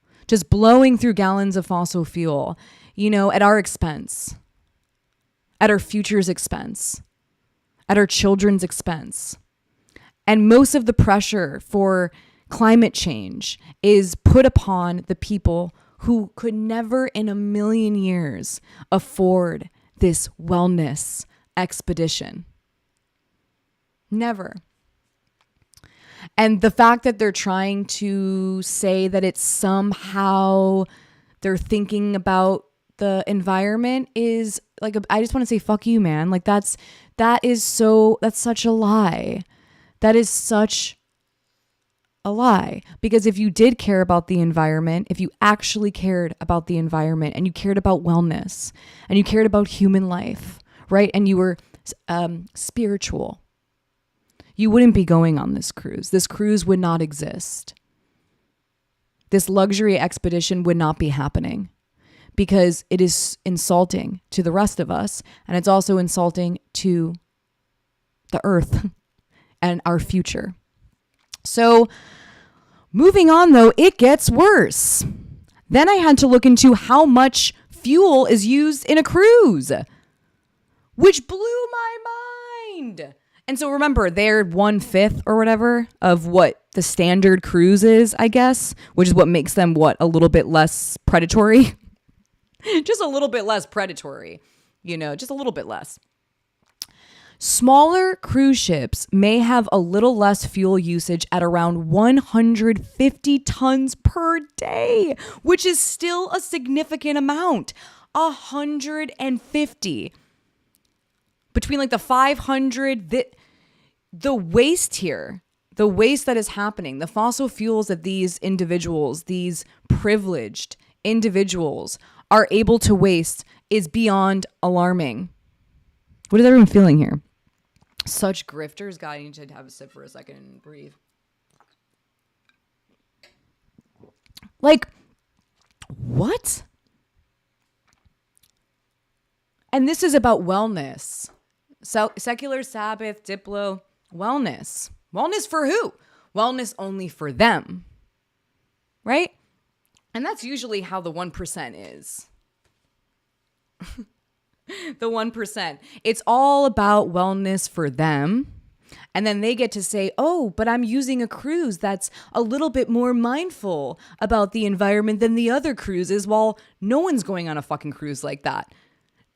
you know, at our expense, at our future's expense, at our children's expense. And most of the pressure for climate change is put upon the people who could never in a million years afford this wellness expedition. Never. And the fact that they're trying to say that it's somehow they're thinking about the environment is like, I just want to say, fuck you, man. Like that's such a lie. That is such a lie. Because if you did care about the environment, if you actually cared about the environment and you cared about wellness and you cared about human life, right? And you were spiritual, you wouldn't be going on this cruise. This cruise would not exist. This luxury expedition would not be happening because it is insulting to the rest of us. And it's also insulting to the earth and our future. So moving on though, it gets worse. Then I had to look into how much fuel is used in a cruise, which blew my mind. And so remember, they're 1/5 or whatever of what the standard cruise is, I guess, which is what makes them a little bit less predatory. Just a little bit less predatory, you know, just a little bit less. Smaller cruise ships may have a little less fuel usage at around 150 tons per day, which is still a significant amount. 150. Between like the 500, the waste here, the waste that is happening, the fossil fuels that these individuals, these privileged individuals are able to waste is beyond alarming. What is everyone feeling here? Such grifters. God, I need to have a sip for a second and breathe. Like, what? And this is about wellness. So secular Sabbath, Diplo, wellness. Wellness for who? Wellness only for them. Right? And that's usually how the 1% is. The 1%. It's all about wellness for them. And then they get to say, oh, but I'm using a cruise that's a little bit more mindful about the environment than the other cruises, while no one's going on a fucking cruise like that.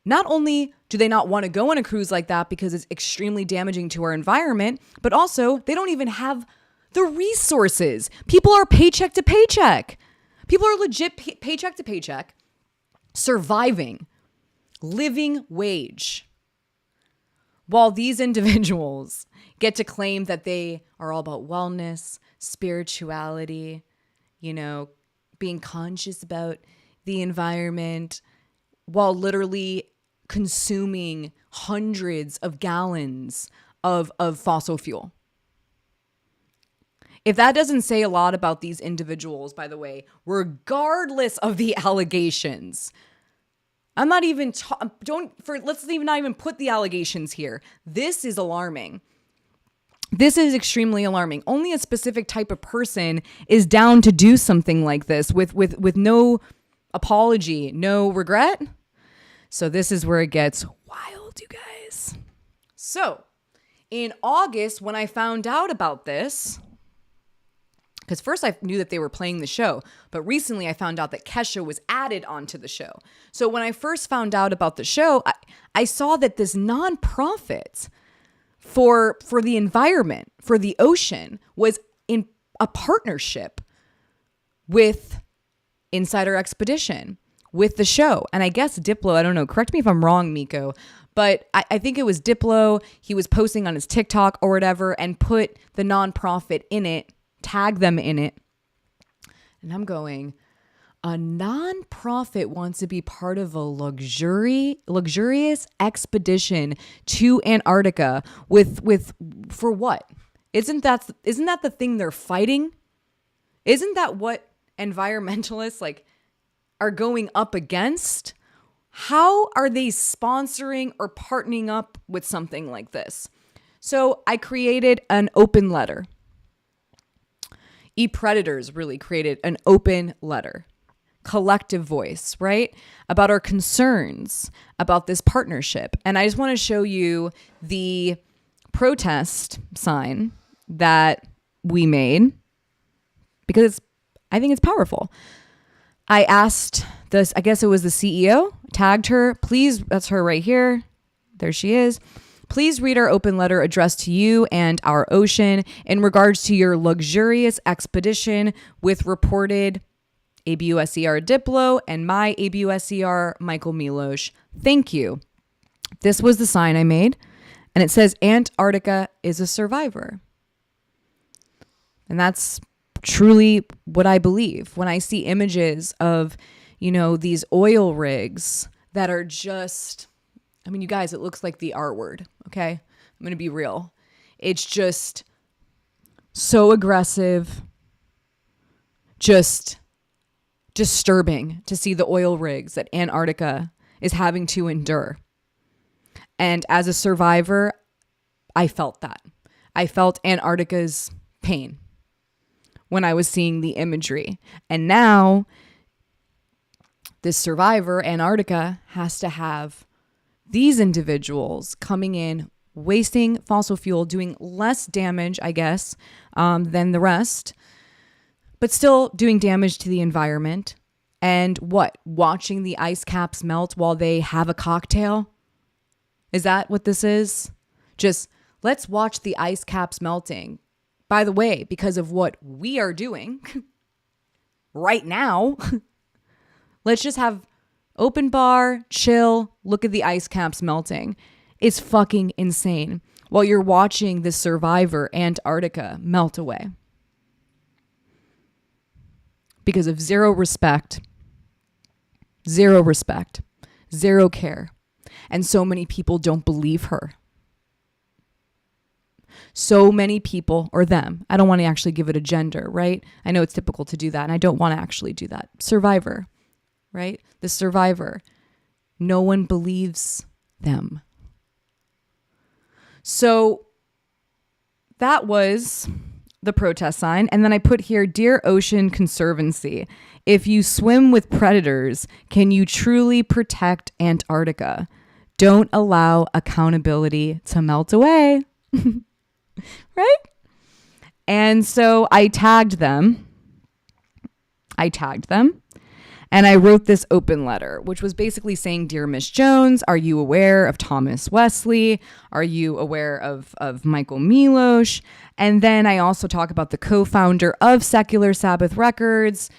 Not only do they not want to go on a cruise like that because it's extremely damaging to our environment, but also they don't even have the resources. People are paycheck to paycheck. People are legit paycheck to paycheck, surviving, living wage. While these individuals get to claim that they are all about wellness, spirituality, being conscious about the environment, while literally consuming hundreds of gallons of fossil fuel. If that doesn't say a lot about these individuals, by the way, regardless of the allegations, I'm not even, let's not even put the allegations here. This is alarming. This is extremely alarming. Only a specific type of person is down to do something like this with no apology, no regret. So this is where it gets wild, you guys. So in August, when I found out about this, because first I knew that they were playing the show, but recently I found out that KESHA was added onto the show. So when I first found out about the show, I saw that this nonprofit for the environment, for the ocean, was in a partnership with Insider Expedition, with the show. And I guess Diplo, I don't know, correct me if I'm wrong, Miko, but I think it was Diplo. He was posting on his TikTok or whatever and put the nonprofit in it, tag them in it. And I'm going, a nonprofit wants to be part of a luxurious expedition to Antarctica for what? Isn't that the thing they're fighting? Isn't that what environmentalists are going up against? How are they sponsoring or partnering up with something like this? So I created an open letter. Predators really created an open letter, collective voice, right? About our concerns about this partnership. And I just want to show you the protest sign that we made because I think it's powerful. I asked this, I guess it was the CEO, tagged her, please, that's her right here. There she is. Please read our open letter addressed to you and our ocean in regards to your luxurious expedition with reported ABUSER Diplo and my ABUSER Michael Milosh. Thank you. This was the sign I made, and it says Antarctica is a survivor. And that's truly what I believe when I see images of, these oil rigs that are just, you guys, it looks like the R word, okay? I'm going to be real. It's just so aggressive, just disturbing to see the oil rigs that Antarctica is having to endure. And as a survivor, I felt that. I felt Antarctica's pain when I was seeing the imagery. And now this survivor, Antarctica, has to have these individuals coming in, wasting fossil fuel, doing less damage, I guess, than the rest, but still doing damage to the environment. And what? Watching the ice caps melt while they have a cocktail? Is that what this is? Just let's watch the ice caps melting. By the way, because of what we are doing right now, let's just have open bar, chill, look at the ice caps melting. It's fucking insane while you're watching the survivor Antarctica melt away. Because of zero respect, zero care. And so many people don't believe her. So many people, or them, I don't want to actually give it a gender, right? I know it's typical to do that, and I don't want to actually do that. Survivor, right? The survivor. No one believes them. So that was the protest sign. And then I put here, Dear Ocean Conservancy, if you swim with predators, can you truly protect Antarctica? Don't allow accountability to melt away. Right? And so I tagged them. And I wrote this open letter, which was basically saying, Dear Miss Jones, are you aware of Thomas Wesley? Are you aware of Michael Milosh? And then I also talk about the co-founder of Secular Sabbath Records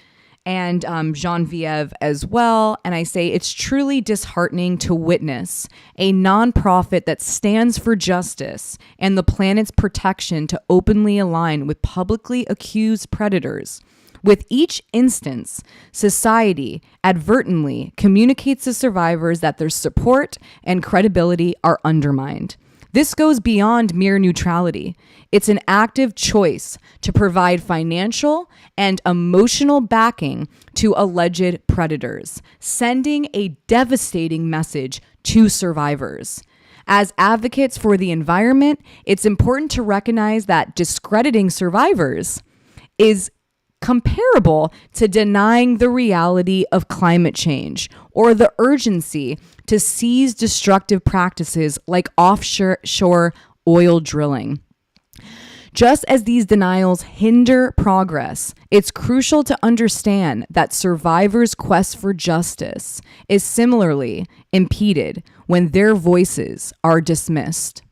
and Genevieve as well. And I say, it's truly disheartening to witness a nonprofit that stands for justice and the planet's protection to openly align with publicly accused predators. With each instance, society advertently communicates to survivors that their support and credibility are undermined. This goes beyond mere neutrality. It's an active choice to provide financial and emotional backing to alleged predators, sending a devastating message to survivors. As advocates for the environment, it's important to recognize that discrediting survivors is comparable to denying the reality of climate change or the urgency to cease destructive practices like offshore oil drilling. Just as these denials hinder progress, it's crucial to understand that survivors' quest for justice is similarly impeded when their voices are dismissed.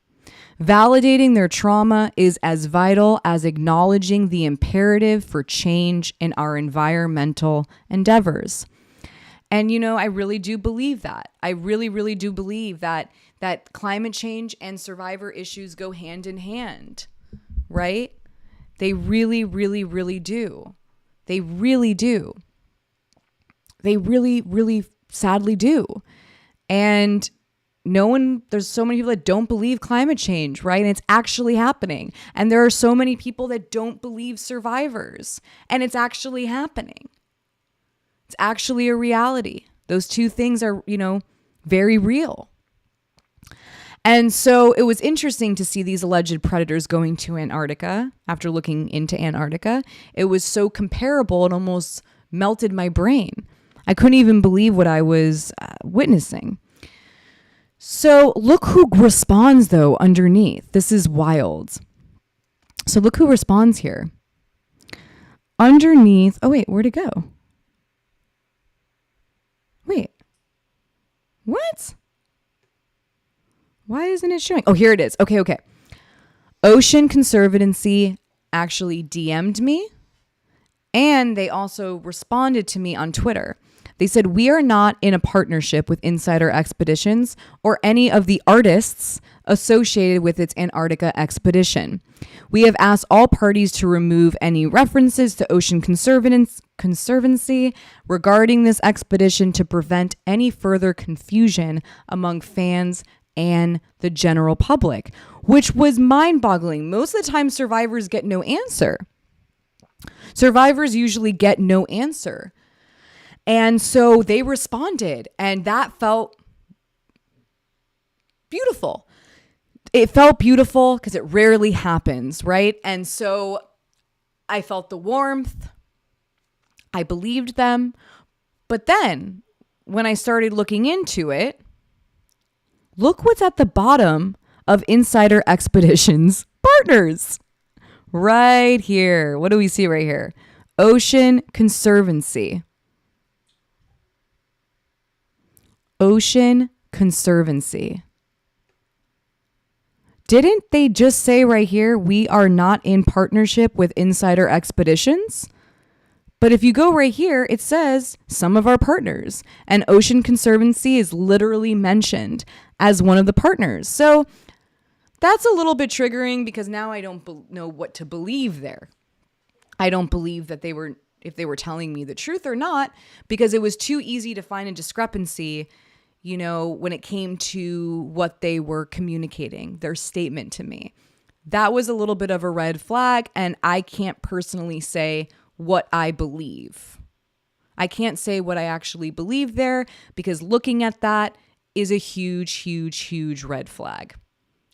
Validating their trauma is as vital as acknowledging the imperative for change in our environmental endeavors. And, I really do believe that. I really, really do believe that climate change and survivor issues go hand in hand, right? They really, really, really do. They really do. They really, really sadly do. And there's so many people that don't believe climate change, right? And it's actually happening. And there are so many people that don't believe survivors, and it's actually happening. It's actually a reality. Those two things are, very real. And so it was interesting to see these alleged predators going to Antarctica. After looking into Antarctica, it was so comparable, it almost melted my brain. I couldn't even believe what I was witnessing. So look who responds, though, underneath. This is wild. So look who responds here. Underneath. Oh, wait, where'd it go? Wait. What? Why isn't it showing? Oh, here it is. Okay. Ocean Conservancy actually DM'd me, and they also responded to me on Twitter. They said, we are not in a partnership with Insider Expeditions or any of the artists associated with its Antarctica expedition. We have asked all parties to remove any references to Ocean Conservancy regarding this expedition to prevent any further confusion among fans and the general public, which was mind-boggling. Most of the time, survivors get no answer. Survivors usually get no answer. And so they responded, and that felt beautiful. It felt beautiful because it rarely happens, right? And so I felt the warmth. I believed them. But then when I started looking into it, look what's at the bottom of Insider Expeditions partners. Right here. What do we see right here? Ocean Conservancy. Ocean Conservancy. Didn't they just say right here, we are not in partnership with Insider Expeditions? But if you go right here, it says some of our partners, and Ocean Conservancy is literally mentioned as one of the partners. So that's a little bit triggering because now I don't know what to believe there. I don't believe that if they were telling me the truth or not, because it was too easy to find a discrepancy, when it came to what they were communicating, their statement to me. That was a little bit of a red flag, and I can't personally say what I believe. I can't say what I actually believe there because looking at that, is a huge, huge, huge red flag.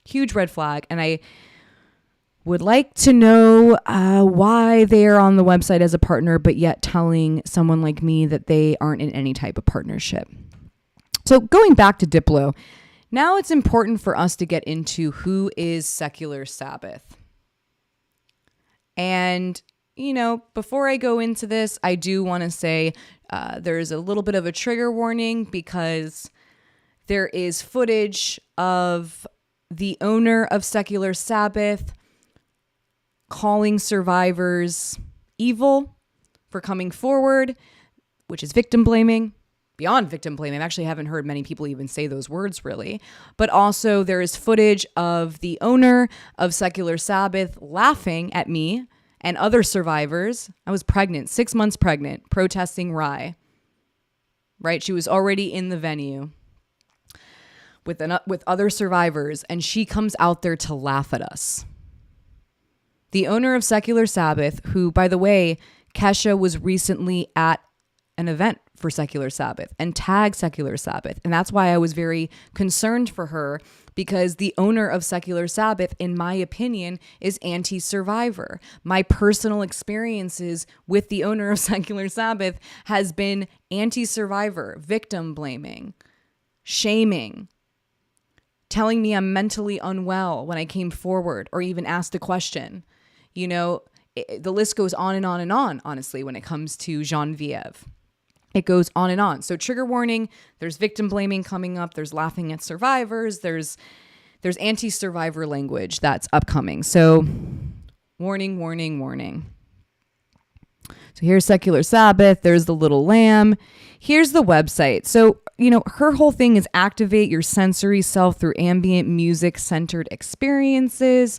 Huge red flag. And I would like to know why they are on the website as a partner, but yet telling someone like me that they aren't in any type of partnership. So going back to Diplo, now it's important for us to get into who is secular Sabbath. And, you know, before I go into this, I do want to say there's a little bit of a trigger warning because there is footage of the owner of secular Sabbath calling survivors evil for coming forward, which is victim blaming. Beyond victim blaming, I actually haven't heard many people even say those words really. But also there is footage of the owner of secular Sabbath laughing at me and other survivors. I was pregnant, 6 months pregnant, protesting rye. Right? She was already in the venue with other survivors, and she comes out there to laugh at us. The owner of secular Sabbath, who, by the way, Kesha was recently at an event for secular Sabbath and tagged secular Sabbath. And that's why I was very concerned for her, because the owner of secular Sabbath, in my opinion, is anti-survivor. My personal experiences with the owner of secular Sabbath has been anti-survivor, victim blaming, shaming, telling me I'm mentally unwell when I came forward or even asked a question. You know, the list goes on and on and on, honestly, when it comes to Genevieve. It goes on and on. So trigger warning, there's victim blaming coming up. There's laughing at survivors. There's anti-survivor language that's upcoming. So warning, warning, warning. So here's secular Sabbath. There's the little lamb. Here's the website. So, you know, her whole thing is activate your sensory self through ambient music-centered experiences.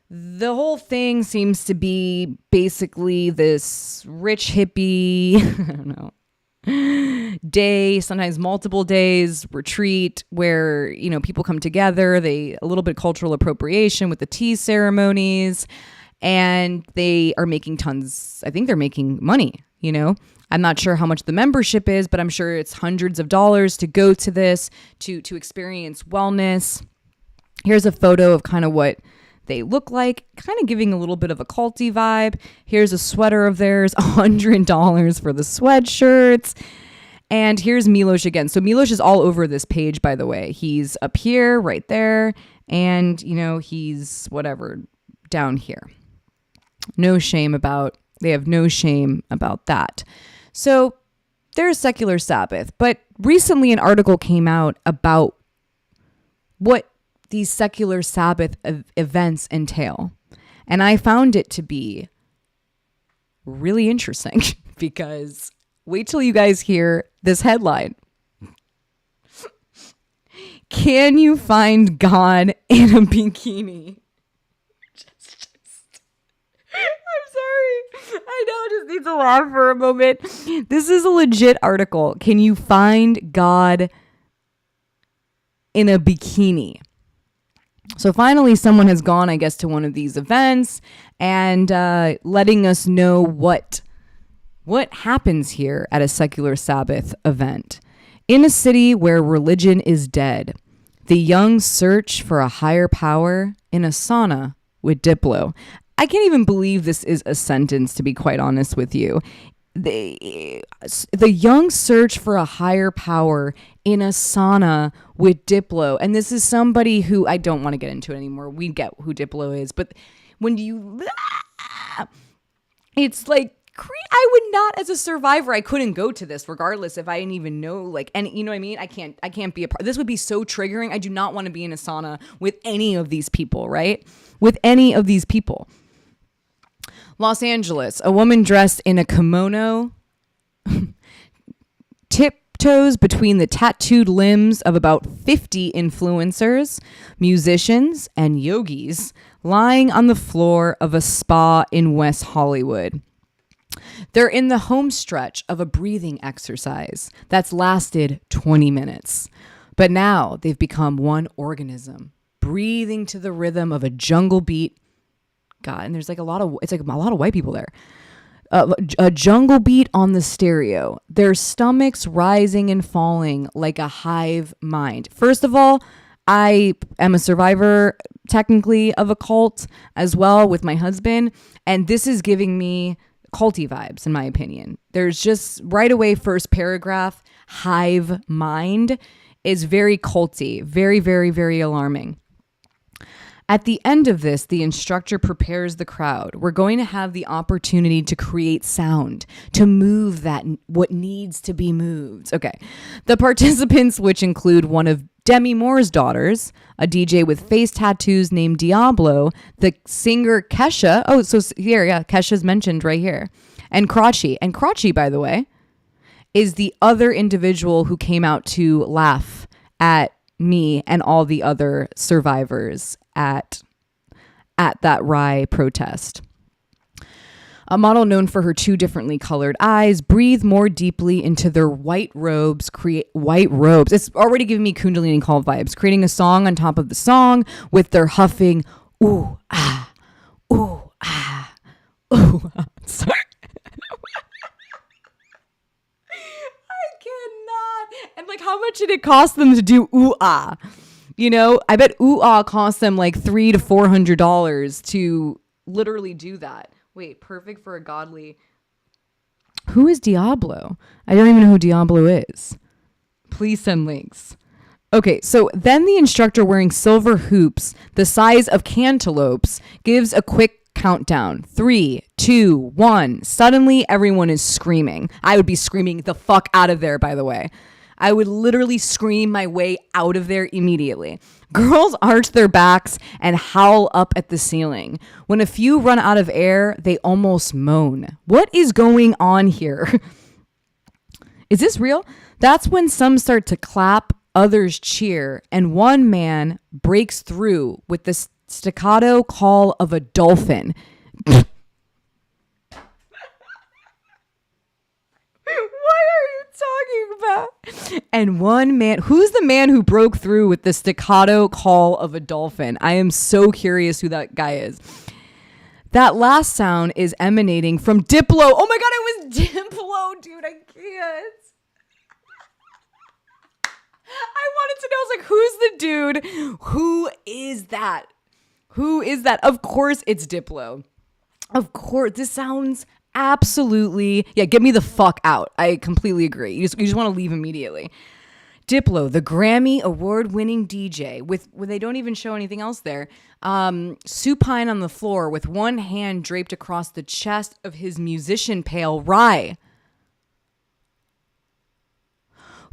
The whole thing seems to be basically this rich hippie, I don't know, day, sometimes multiple days, retreat where, you know, people come together, a little bit of cultural appropriation with the tea ceremonies, and they are making tons, I think they're making money, you know. I'm not sure how much the membership is, but I'm sure it's hundreds of dollars to go to this, to experience wellness. Here's a photo of kind of what they look like, kind of giving a little bit of a culty vibe. Here's a sweater of theirs, $100 for the sweatshirts. And here's Milosh again. So Milosh is all over this page, by the way. He's up here, right there. And, you know, he's whatever, down here. They have no shame about that. So there's secular Sabbath. But recently an article came out about what these secular Sabbath events entail. And I found it to be really interesting because wait till you guys hear this headline. Can you find God in a bikini? I'm sorry. I know, I just need to laugh for a moment. This is a legit article. Can you find God in a bikini? So finally, someone has gone, I guess, to one of these events and letting us know what happens here at a secular Sabbath event. In a city where religion is dead, the young search for a higher power in a sauna with Diplo. I can't even believe this is a sentence, to be quite honest with you. The young search for a higher power in a sauna with Diplo. And this is somebody who I don't want to get into it anymore. We get who Diplo is. But when it's like, I would not, as a survivor, I couldn't go to this regardless if I didn't even know, like, and you know what I mean? I can't be a part. This would be so triggering. I do not want to be in a sauna with any of these people, right? With any of these people. Los Angeles, a woman dressed in a kimono tiptoes between the tattooed limbs of about 50 influencers, musicians, and yogis lying on the floor of a spa in West Hollywood. They're in the home stretch of a breathing exercise that's lasted 20 minutes. But now they've become one organism, breathing to the rhythm of a jungle beat. God, and there's like a lot of white people there. A jungle beat on the stereo. Their stomachs rising and falling like a hive mind. First of all, I am a survivor, technically, of a cult as well with my husband. And this is giving me culty vibes, in my opinion. There's just right away, first paragraph, hive mind is very culty, very, very, very alarming. At the end of this, the instructor prepares the crowd. We're going to have the opportunity to create sound, to move that what needs to be moved. Okay. The participants, which include one of Demi Moore's daughters, a DJ with face tattoos named Diablo, the singer KESHA. Oh, so here, yeah, KESHA's mentioned right here. And Krotchy. And Krotchy, by the way, is the other individual who came out to laugh at me and all the other survivors at that Rye protest. A model known for her 2 differently colored eyes, breathe more deeply into their white robes, create white robes. It's already giving me Kundalini call vibes, creating a song on top of the song with their huffing, ooh, ah, ooh, ah, ooh, ah. Sorry. And like, how much did it cost them to do ooh ah? You know, I bet ooh ah cost them like $300 to $400 to literally do that. Wait, perfect for a godly. Who is Diablo? I don't even know who Diablo is. Please send links. Okay, so then the instructor wearing silver hoops the size of cantaloupes gives a quick countdown. 3, 2, 1. Suddenly, everyone is screaming. I would be screaming the fuck out of there, by the way. I would literally scream my way out of there immediately. Girls arch their backs and howl up at the ceiling. When a few run out of air, they almost moan. What is going on here? Is this real? That's when some start to clap, others cheer, and one man breaks through with the staccato call of a dolphin. Talking about. And one man, who's the man who broke through with the staccato call of a dolphin? I am so curious who that guy is. That last sound is emanating from Diplo. Oh my god, it was Diplo, dude. I can't. I wanted to know, I was like, who's the dude? Who is that? Who is that? Of course it's Diplo. Of course. This sounds absolutely, yeah, get me the fuck out. I completely agree. You just want to leave immediately. Diplo, the Grammy award-winning DJ, with when they don't even show anything else there, supine on the floor with one hand draped across the chest of his musician pal, Rye,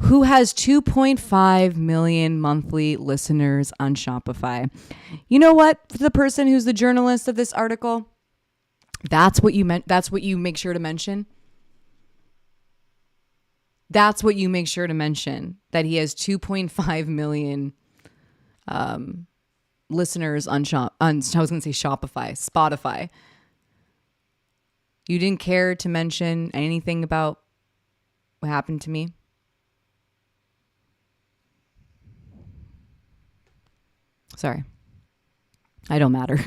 who has 2.5 million monthly listeners on Shopify. You know what? The person who's the journalist of this article, that's what you meant. That's what you make sure to mention. That's what you make sure to mention, that he has 2.5 million listeners on I was going to say Shopify, Spotify. You didn't care to mention anything about what happened to me? Sorry. I don't matter.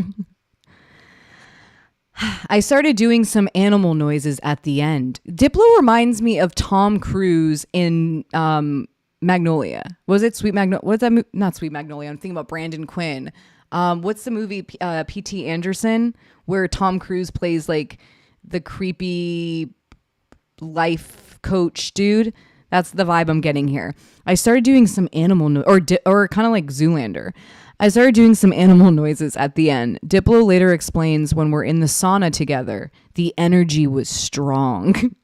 I started doing some animal noises at the end. Diplo reminds me of Tom Cruise in Magnolia. Was it Sweet Magnolia? What's that movie? Not Sweet Magnolia. I'm thinking about Brandon Quinn. What's the movie P.T. Anderson where Tom Cruise plays like the creepy life coach dude? That's the vibe I'm getting here. I started doing some animal or kind of like Zoolander. I started doing some animal noises at the end. Diplo later explains, when we're in the sauna together, the energy was strong.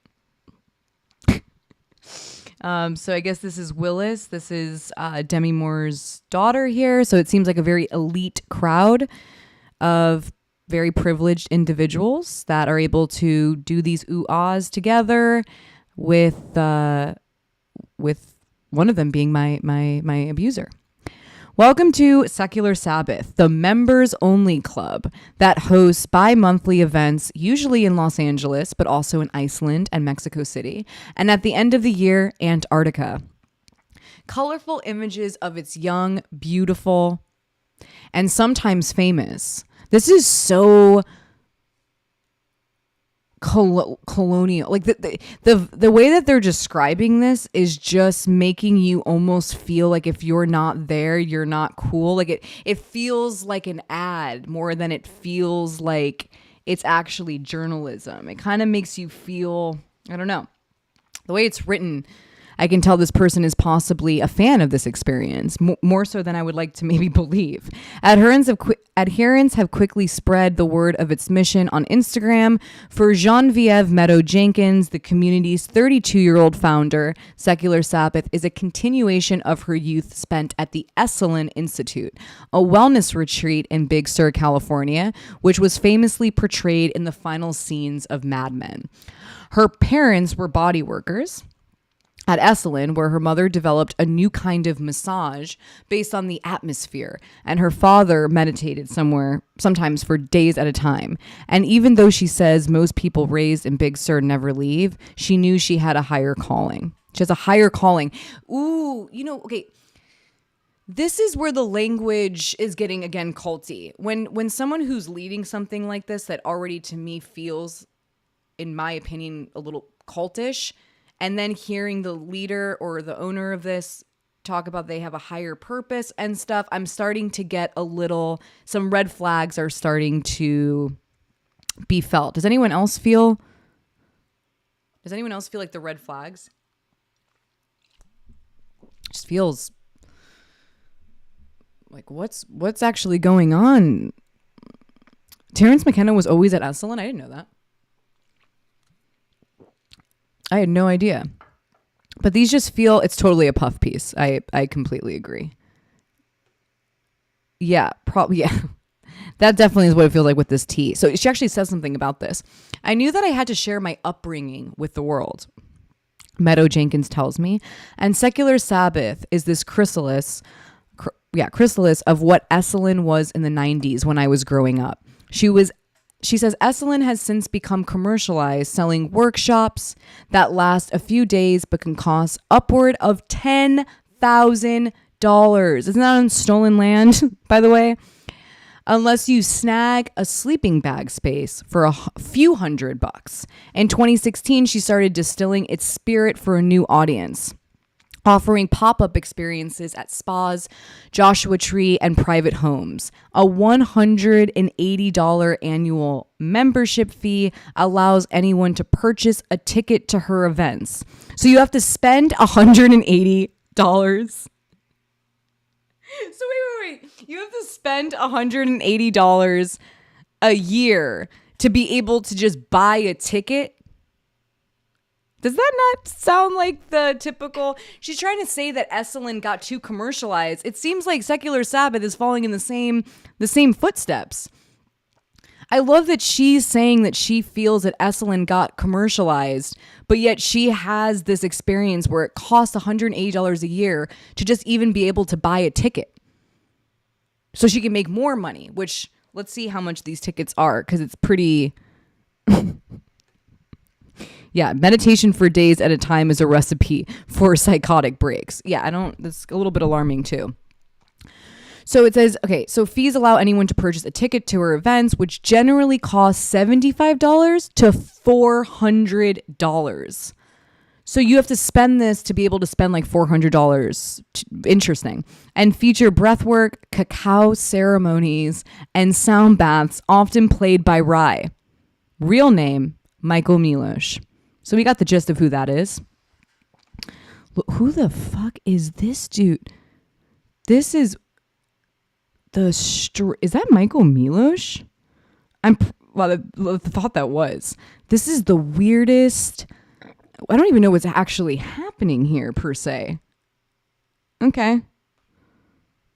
So I guess this is Willis. This is Demi Moore's daughter here. So it seems like a very elite crowd of very privileged individuals that are able to do these ooh-ahs together with one of them being my abuser. Welcome to Secular Sabbath, the members-only club that hosts bi-monthly events, usually in Los Angeles, but also in Iceland and Mexico City, and at the end of the year, Antarctica. Colorful images of its young, beautiful, and sometimes famous. This is so colonial, like the way that they're describing this is just making you almost feel like if you're not there, you're not cool. Like it feels like an ad more than it feels like it's actually journalism. It kind of makes you feel, I don't know, the way it's written, I can tell this person is possibly a fan of this experience, more so than I would like to maybe believe. Adherents have quickly spread the word of its mission on Instagram. For Genevieve Meadow Jenkins, the community's 32-year-old founder, Secular Sabbath is a continuation of her youth spent at the Esalen Institute, a wellness retreat in Big Sur, California, which was famously portrayed in the final scenes of Mad Men. Her parents were body workers at Esalen, where her mother developed a new kind of massage based on the atmosphere, and her father meditated sometimes for days at a time. And even though she says most people raised in Big Sur never leave, she knew she had a higher calling. She has a higher calling. Ooh, okay. This is where the language is getting, again, culty. When someone who's leading something like this that already to me feels, in my opinion, a little cultish, and then hearing the leader or the owner of this talk about they have a higher purpose and stuff, I'm starting to get some red flags are starting to be felt. Does anyone else feel like the red flags? Just feels like what's actually going on? Terrence McKenna was always at Esalen. I didn't know that. I had no idea. But these just feel, it's totally a puff piece. I completely agree. Yeah, probably, yeah. That definitely is what it feels like with this tea. So she actually says something about this. I knew that I had to share my upbringing with the world, Meadow Jenkins tells me. And Secular Sabbath is this chrysalis of what Esalen was in the 90s when I was growing up. She says Esalen has since become commercialized, selling workshops that last a few days but can cost upward of $10,000. Isn't that on stolen land, by the way? Unless you snag a sleeping bag space for a few $100. In 2016, she started distilling its spirit for a new audience, offering pop-up experiences at spas, Joshua Tree, and private homes. A $180 annual membership fee allows anyone to purchase a ticket to her events. So you have to spend $180. So wait. You have to spend $180 a year to be able to just buy a ticket? Does that not sound like the typical? She's trying to say that Esalen got too commercialized. It seems like Secular Sabbath is falling in the same footsteps. I love that she's saying that she feels that Esalen got commercialized, but yet she has this experience where it costs $180 a year to just even be able to buy a ticket. So she can make more money, which let's see how much these tickets are, because it's pretty... Yeah, meditation for days at a time is a recipe for psychotic breaks. Yeah, that's a little bit alarming too. So it says, okay, so fees allow anyone to purchase a ticket to her events, which generally cost $75 to $400. So you have to spend this to be able to spend like $400. Interesting. And feature breathwork, cacao ceremonies, and sound baths, often played by Rye. Real name, Michael Milosh. So we got the gist of who that is. Who the fuck is this dude? This is is that Michael Milosh? I thought that was. This is the weirdest. I don't even know what's actually happening here per se. Okay.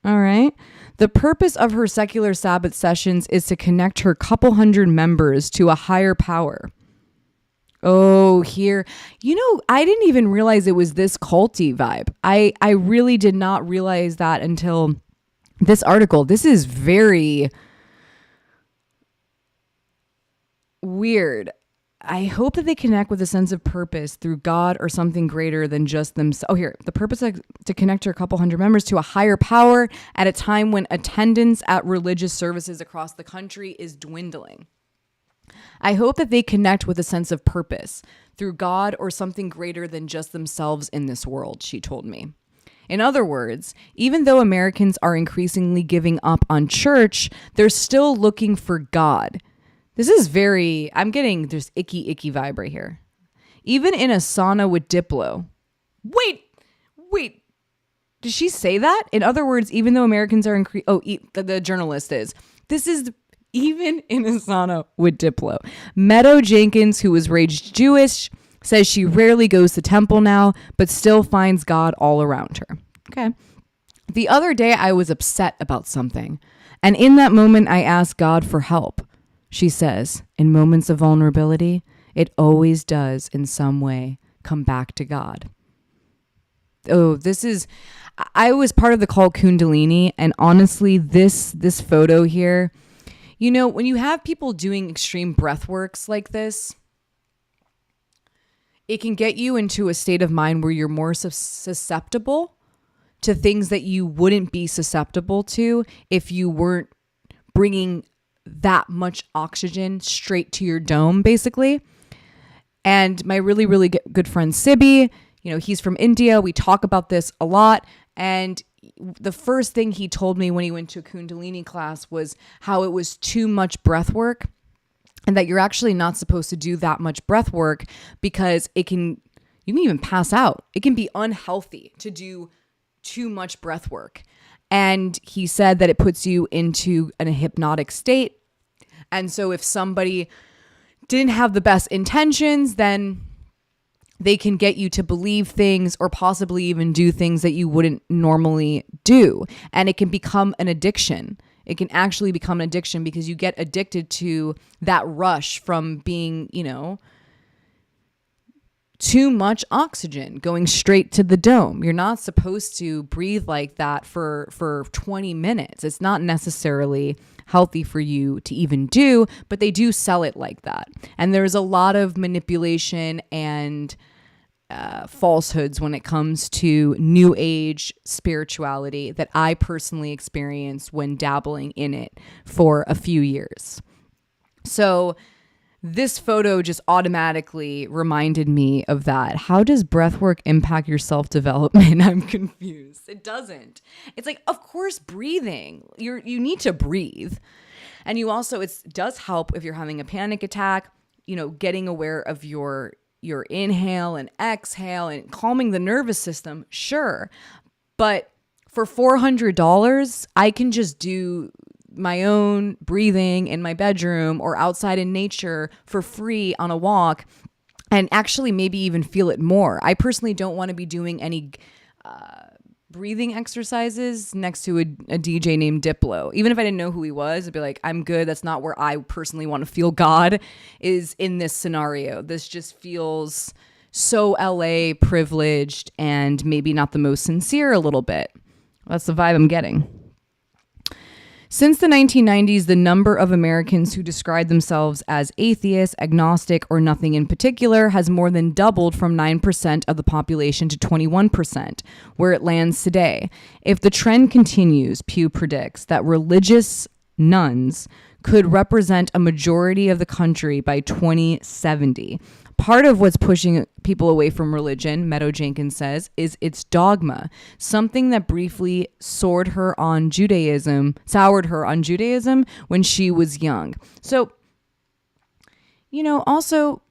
All right. The purpose of her Secular Sabbath sessions is to connect her couple hundred members to a higher power. Oh, here. I didn't even realize it was this culty vibe. I really did not realize that until this article. This is very weird. I hope that they connect with a sense of purpose through God or something greater than just themselves. Oh, here. The purpose is to connect her couple hundred members to a higher power at a time when attendance at religious services across the country is dwindling. I hope that they connect with a sense of purpose through God or something greater than just themselves in this world, she told me. In other words, even though Americans are increasingly giving up on church, they're still looking for God. This is I'm getting this icky vibe right here. Even in a sauna with Diplo. Wait. Did she say that? In other words, even though Americans are the journalist is. This is even in a sauna with Diplo. Meadow Jenkins, who was raised Jewish, says she rarely goes to temple now, but still finds God all around her. Okay. The other day, I was upset about something. And in that moment, I asked God for help. She says, in moments of vulnerability, it always does in some way come back to God. I was part of the cult Kundalini, and honestly, this photo here, you know, when you have people doing extreme breath works like this, it can get you into a state of mind where you're more susceptible to things that you wouldn't be susceptible to if you weren't bringing that much oxygen straight to your dome, basically. And my really, really good friend Sibi, you know, he's from India. We talk about this a lot. And the first thing he told me when he went to a Kundalini class was how it was too much breath work and that you're actually not supposed to do that much breath work because you can even pass out. It can be unhealthy to do too much breath work. And he said that it puts you into a hypnotic state. And so if somebody didn't have the best intentions, then they can get you to believe things or possibly even do things that you wouldn't normally do. And it can become an addiction. It can actually become an addiction because you get addicted to that rush from being, you know, too much oxygen going straight to the dome. You're not supposed to breathe like that for 20 minutes. It's not necessarily healthy for you to even do, but they do sell it like that. And there's a lot of manipulation and falsehoods when it comes to new age spirituality that I personally experienced when dabbling in it for a few years. So this photo just automatically reminded me of that. How does breathwork impact your self-development? I'm confused. It doesn't. It's like, of course, breathing. You need to breathe. And you also, it does help if you're having a panic attack, you know, getting aware of your inhale and exhale and calming the nervous system. Sure. But for $400, I can just do my own breathing in my bedroom or outside in nature for free on a walk and actually maybe even feel it more. I personally don't want to be doing any breathing exercises next to a DJ named Diplo. Even if I didn't know who he was, I'd be like, I'm good. That's not where I personally want to feel God is in this scenario. This just feels so LA privileged and maybe not the most sincere a little bit. That's the vibe I'm getting. Since the 1990s, the number of Americans who describe themselves as atheists, agnostic, or nothing in particular has more than doubled from 9% of the population to 21%, where it lands today. If the trend continues, Pew predicts that religious nuns could represent a majority of the country by 2070. Part of what's pushing people away from religion, Meadow Jenkins says, is its dogma, something that briefly soured her on Judaism when she was young. So, you know, also,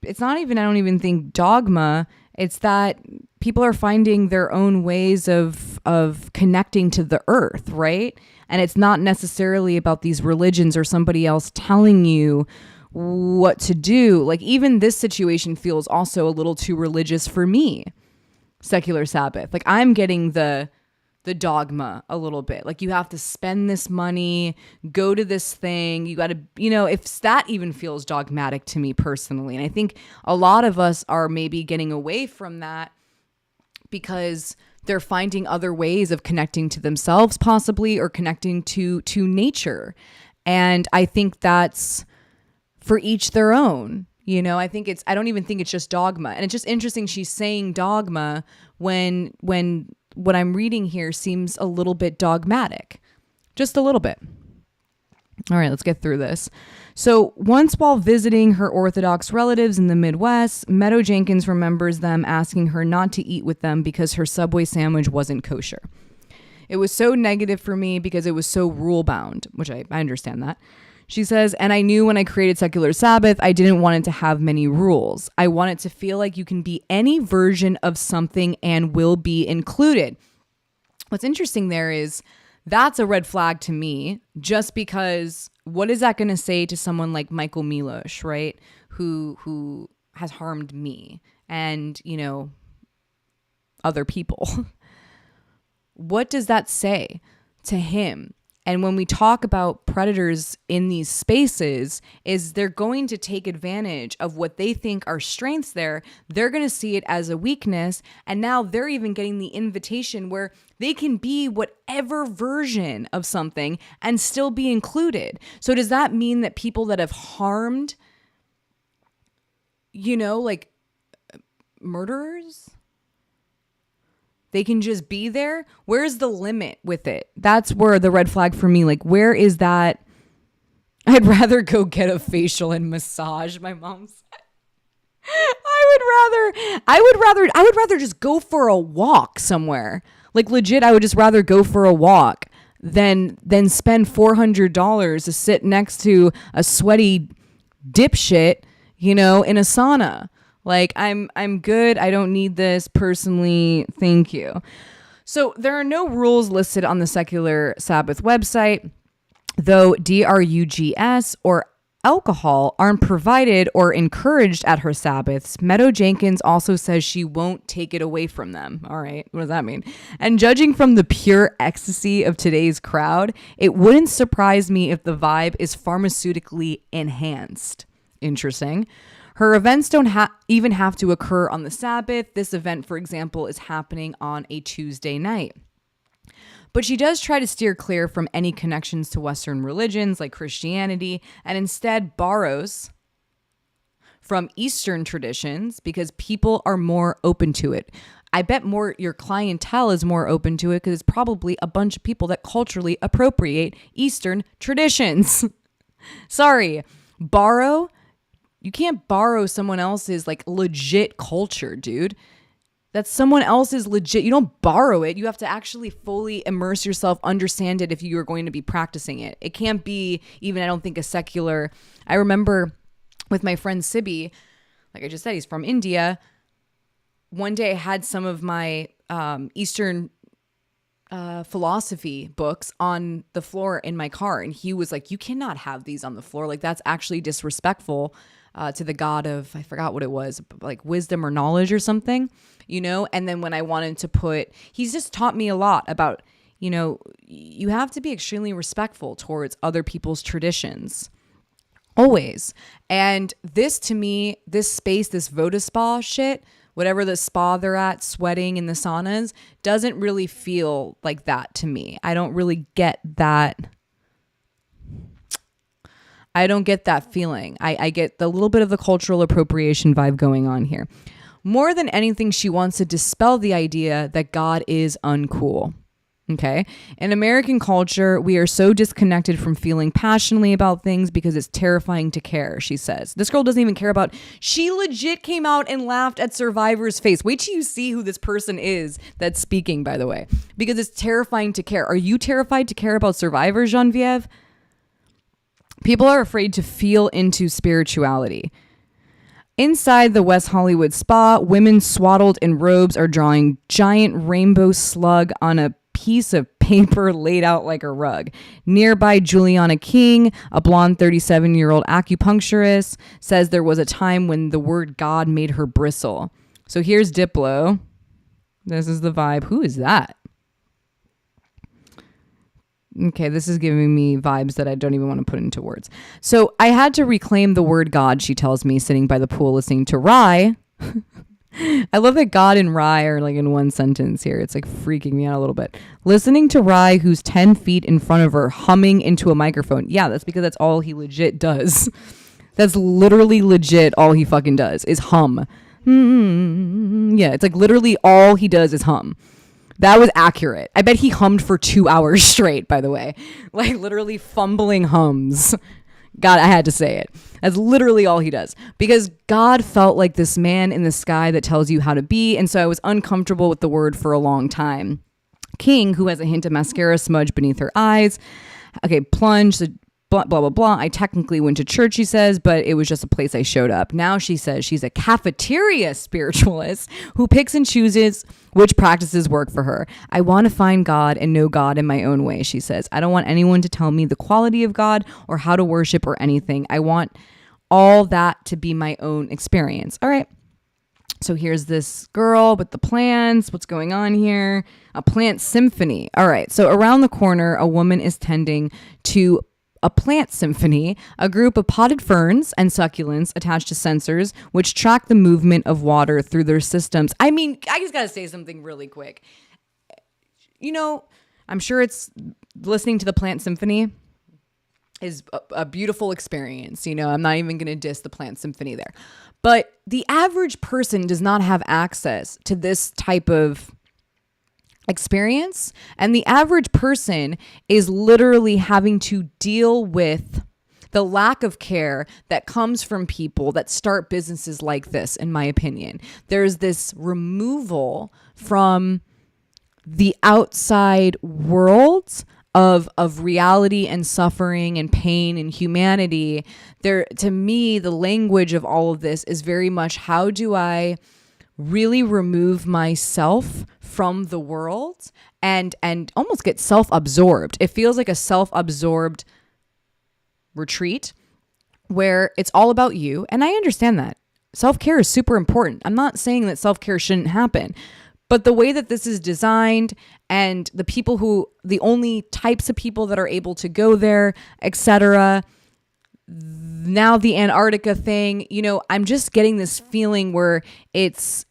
it's not even, I don't even think dogma, it's that people are finding their own ways of connecting to the earth, right? And it's not necessarily about these religions or somebody else telling you what to do. Like even this situation feels also a little too religious for me. Secular Sabbath. Like I'm getting the dogma a little bit. Like you have to spend this money, go to this thing. You got to, you know, if that even feels dogmatic to me personally. And I think a lot of us are maybe getting away from that because they're finding other ways of connecting to themselves possibly or connecting to nature. And I think that's for each their own, you know. I don't even think it's just dogma. And it's just interesting she's saying dogma when what I'm reading here seems a little bit dogmatic. Just a little bit. All right, let's get through this. So once while visiting her Orthodox relatives in the Midwest, Meadow Jenkins remembers them asking her not to eat with them because her Subway sandwich wasn't kosher. It was so negative for me because it was so rule bound, which I understand that. She says, and I knew when I created Secular Sabbath, I didn't want it to have many rules. I want it to feel like you can be any version of something and will be included. What's interesting there is that's a red flag to me, just because what is that going to say to someone like Milosh, right? Who has harmed me and, you know, other people. What does that say to him? And when we talk about predators in these spaces, is they're going to take advantage of what they think are strengths there. They're going to see it as a weakness. And now they're even getting the invitation where they can be whatever version of something and still be included. So does that mean that people that have harmed, you know, like murderers, they can just be there? Where's the limit with it? That's where the red flag for me, like, where is that? I'd rather go get a facial and massage, my mom said. I would rather just go for a walk somewhere. Like, legit, I would just rather go for a walk than spend $400 to sit next to a sweaty dipshit, you know, in a sauna. Like, I'm good. I don't need this personally. Thank you. So there are no rules listed on the Secular Sabbath website, though drugs or alcohol aren't provided or encouraged at her Sabbaths. Meadow Jenkins also says she won't take it away from them. All right. What does that mean? And judging from the pure ecstasy of today's crowd, it wouldn't surprise me if the vibe is pharmaceutically enhanced. Interesting. Her events don't even have to occur on the Sabbath. This event, for example, is happening on a Tuesday night. But she does try to steer clear from any connections to Western religions like Christianity and instead borrows from Eastern traditions because people are more open to it. I bet your clientele is more open to it because it's probably a bunch of people that culturally appropriate Eastern traditions. Sorry, borrow. You can't borrow someone else's like legit culture, dude. That's someone else's legit. You don't borrow it. You have to actually fully immerse yourself, understand it if you are going to be practicing it. It can't be even, I don't think, a secular. I remember with my friend Sibi, like I just said, he's from India. One day I had some of my Eastern philosophy books on the floor in my car. And he was like, you cannot have these on the floor. Like, that's actually disrespectful to the God of, I forgot what it was, like wisdom or knowledge or something, you know? And then when I wanted to he's just taught me a lot about, you know, you have to be extremely respectful towards other people's traditions. Always. And this, to me, this space, this Voda spa shit, whatever the spa they're at, sweating in the saunas, doesn't really feel like that to me. I don't really get that. I don't get that feeling. I get the little bit of the cultural appropriation vibe going on here. More than anything, she wants to dispel the idea that God is uncool. Okay. In American culture, we are so disconnected from feeling passionately about things because it's terrifying to care, she says. This girl doesn't even care about, she legit came out and laughed at Survivor's face. Wait till you see who this person is that's speaking, by the way, because it's terrifying to care. Are you terrified to care about Survivor, Genevieve? People are afraid to feel into spirituality. Inside the West Hollywood spa, women swaddled in robes are drawing giant rainbow slug on a piece of paper laid out like a rug. Nearby, Juliana King, a blonde 37-year-old acupuncturist, says there was a time when the word God made her bristle. So here's Diplo. This is the vibe. Who is that? Okay, this is giving me vibes that I don't even want to put into words. So I had to reclaim the word God, she tells me, sitting by the pool listening to Rye. I love that God and Rye are like in one sentence here. It's like freaking me out a little bit. Listening to Rye, who's 10 feet in front of her, humming into a microphone. Yeah, that's because that's all he legit does. That's literally legit all he fucking does is hum. Yeah, it's like literally all he does is hum. That was accurate. I bet he hummed for 2 hours straight, by the way. Like literally fumbling hums. God, I had to say it. That's literally all he does. Because God felt like this man in the sky that tells you how to be. And so I was uncomfortable with the word for a long time. King, who has a hint of mascara smudge beneath her eyes. Okay, plunge, the blah, blah, blah, blah. I technically went to church, she says, but it was just a place I showed up. Now she says she's a cafeteria spiritualist who picks and chooses which practices work for her. I want to find God and know God in my own way, she says. I don't want anyone to tell me the quality of God or how to worship or anything. I want all that to be my own experience. All right. So here's this girl with the plants. What's going on here? A plant symphony. All right. So around the corner, a woman is tending to a plant symphony, a group of potted ferns and succulents attached to sensors, which track the movement of water through their systems. I mean, I just got to say something really quick. You know, I'm sure it's listening to the plant symphony is a beautiful experience. You know, I'm not even going to diss the plant symphony there. But the average person does not have access to this type of experience. And the average person is literally having to deal with the lack of care that comes from people that start businesses like this, in my opinion. There's this removal from the outside world of reality and suffering and pain and humanity. There, to me, the language of all of this is very much, how do I really remove myself from the world and almost get self-absorbed? It feels like a self-absorbed retreat where it's all about you. And I understand that. Self-care is super important. I'm not saying that self-care shouldn't happen. But the way that this is designed and the only types of people that are able to go there, etc. Now the Antarctica thing, you know, I'm just getting this feeling where it's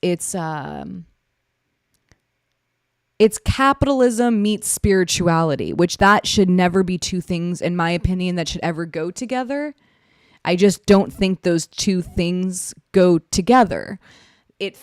capitalism meets spirituality, which that should never be two things, in my opinion, that should ever go together. I just don't think those two things go together. It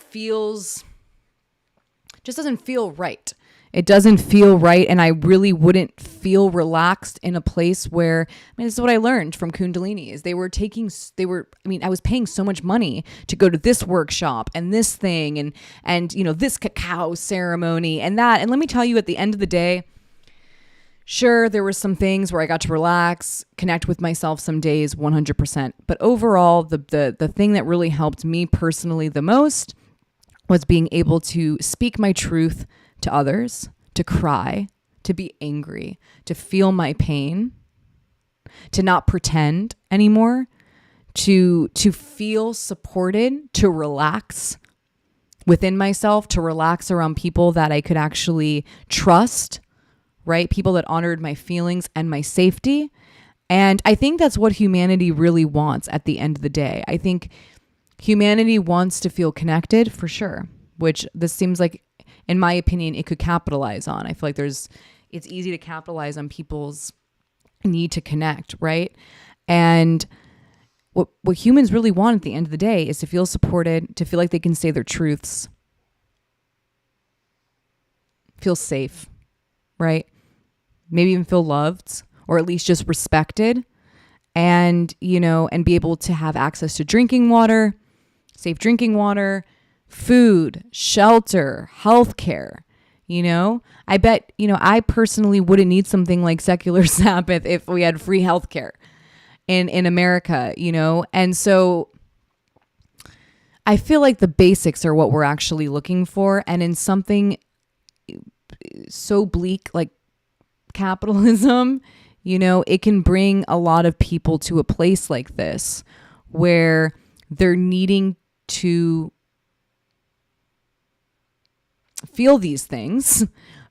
just doesn't feel right. It doesn't feel right. And I really wouldn't feel relaxed in a place where, this is what I learned from Kundalini is I was paying so much money to go to this workshop and this thing and, you know, this cacao ceremony and that. And let me tell you, at the end of the day, sure, there were some things where I got to relax, connect with myself some days, 100%. But overall, the thing that really helped me personally the most was being able to speak my truth to others, to cry, to be angry, to feel my pain, to not pretend anymore, to feel supported, to relax within myself, to relax around people that I could actually trust, right? People that honored my feelings and my safety. And I think that's what humanity really wants at the end of the day. I think humanity wants to feel connected, for sure, which this seems like, in my opinion, it could capitalize on. I feel like it's easy to capitalize on people's need to connect, right? And what humans really want at the end of the day is to feel supported, to feel like they can say their truths, feel safe, right? Maybe even feel loved, or at least just respected, and, you know, and be able to have access to drinking water, safe drinking water, food, shelter, healthcare. You know, I bet, you know, I personally wouldn't need something like secular Sabbath if we had free healthcare in America, you know? And so I feel like the basics are what we're actually looking for. And in something so bleak like capitalism, you know, it can bring a lot of people to a place like this where they're needing to feel these things,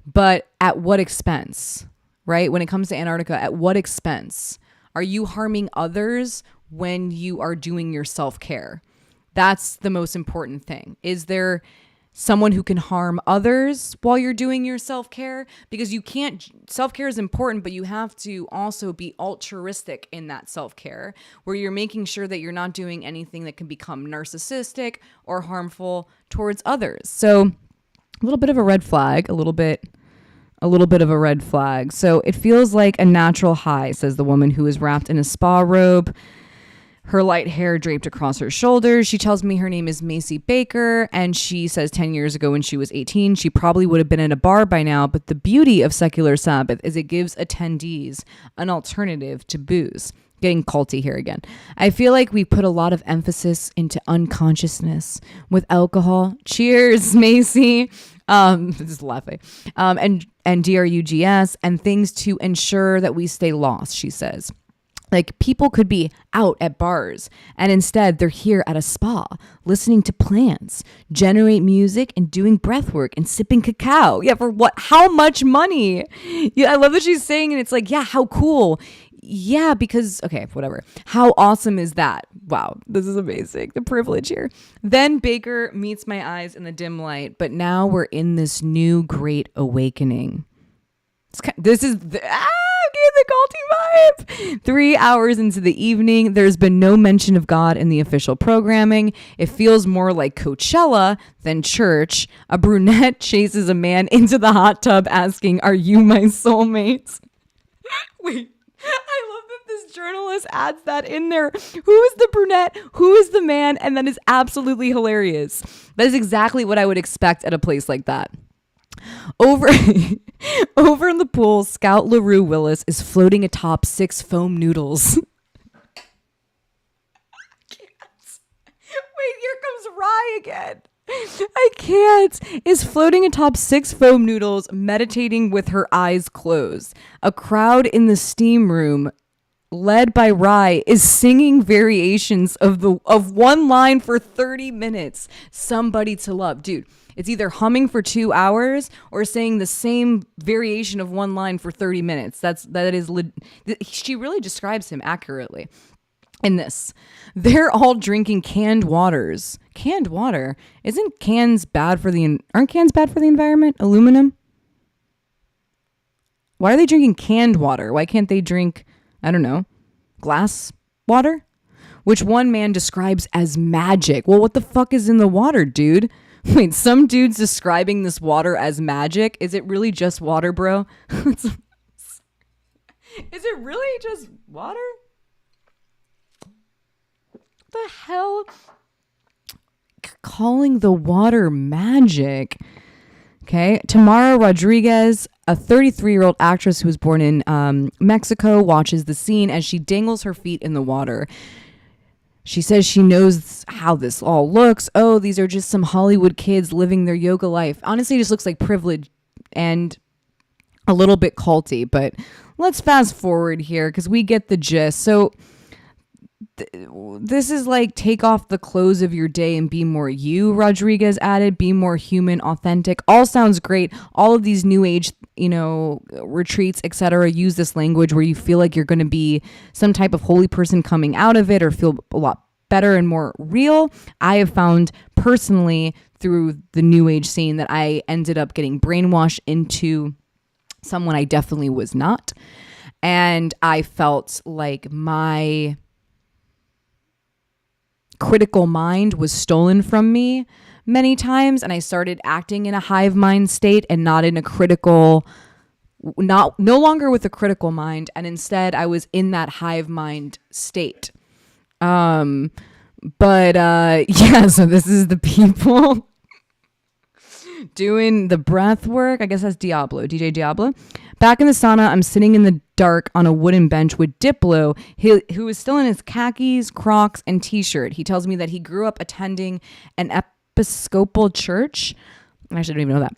but at what expense, right? When it comes to Antarctica, at what expense? Are you harming others when you are doing your self-care? That's the most important thing. Is there someone who can harm others while you're doing your self-care? Because you can't, self-care is important, but you have to also be altruistic in that self-care, where you're making sure that you're not doing anything that can become narcissistic or harmful towards others. So a little bit of a red flag, a little bit a little bit of a red flag. So it feels like a natural high, says the woman who is wrapped in a spa robe, her light hair draped across her shoulders. She tells me her name is Macy Baker, and she says 10 years ago when she was 18, she probably would have been in a bar by now, but the beauty of secular Sabbath is it gives attendees an alternative to booze. Getting culty here again. I feel like we put a lot of emphasis into unconsciousness with alcohol. Cheers, Macy. Just laughing. And DRUGS and things to ensure that we stay lost, she says. Like, people could be out at bars and instead they're here at a spa listening to plants, generate music and doing breath work and sipping cacao. Yeah, for what? How much money? Yeah, I love that she's saying, and it's like, yeah, how cool. Yeah, because, okay, whatever. How awesome is that? Wow, this is amazing. The privilege here. Then Baker meets my eyes in the dim light, but now we're in this new great awakening. This is the culty vibe. 3 hours into the evening, there's been no mention of God in the official programming. It feels more like Coachella than church. A brunette chases a man into the hot tub asking, "Are you my soulmate?" Wait, I love that this journalist adds that in there. Who is the brunette? Who is the man? And that is absolutely hilarious. That is exactly what I would expect at a place like that. Over in the pool, Scout LaRue Willis is floating atop 6 foam noodles. Wait, here comes Rye again. I can't. Is floating atop 6 foam noodles, meditating with her eyes closed. A crowd in the steam room, led by Rye, is singing variations of one line for 30 minutes. Somebody to love. Dude, it's either humming for 2 hours or saying the same variation of one line for 30 minutes. She really describes him accurately in this. They're all drinking canned waters. Canned water? Aren't cans bad for the environment? Aluminum? Why are they drinking canned water? Why can't they drink, I don't know, glass water? Which one man describes as magic. Well, what the fuck is in the water, dude? Wait, some dude's describing this water as magic. Is it really just water, bro? Is it really just water? The hell? Calling the water magic. Okay. Tamara Rodriguez, a 33-year-old actress who was born in Mexico, watches the scene as she dangles her feet in the water. She says she knows how this all looks. Oh, these are just some Hollywood kids living their yoga life. Honestly, it just looks like privilege and a little bit culty. But let's fast forward here because we get the gist. So this is like take off the clothes of your day and be more you, Rodriguez added. Be more human, authentic. All sounds great. All of these new age, retreats, etc., use this language where you feel like you're going to be some type of holy person coming out of it or feel a lot better and more real. I have found personally through the new age scene that I ended up getting brainwashed into someone I definitely was not. And I felt like my critical mind was stolen from me many times, and I started acting in a hive mind state and not in a critical, no longer with a critical mind, and instead I was in that hive mind state. So this is the people doing the breath work. I guess that's DJ Diablo. Back in the sauna, I'm sitting in the dark on a wooden bench with Diplo, who is still in his khakis, Crocs, and t-shirt. He tells me that he grew up attending an Episcopal church. Actually, I don't even know that.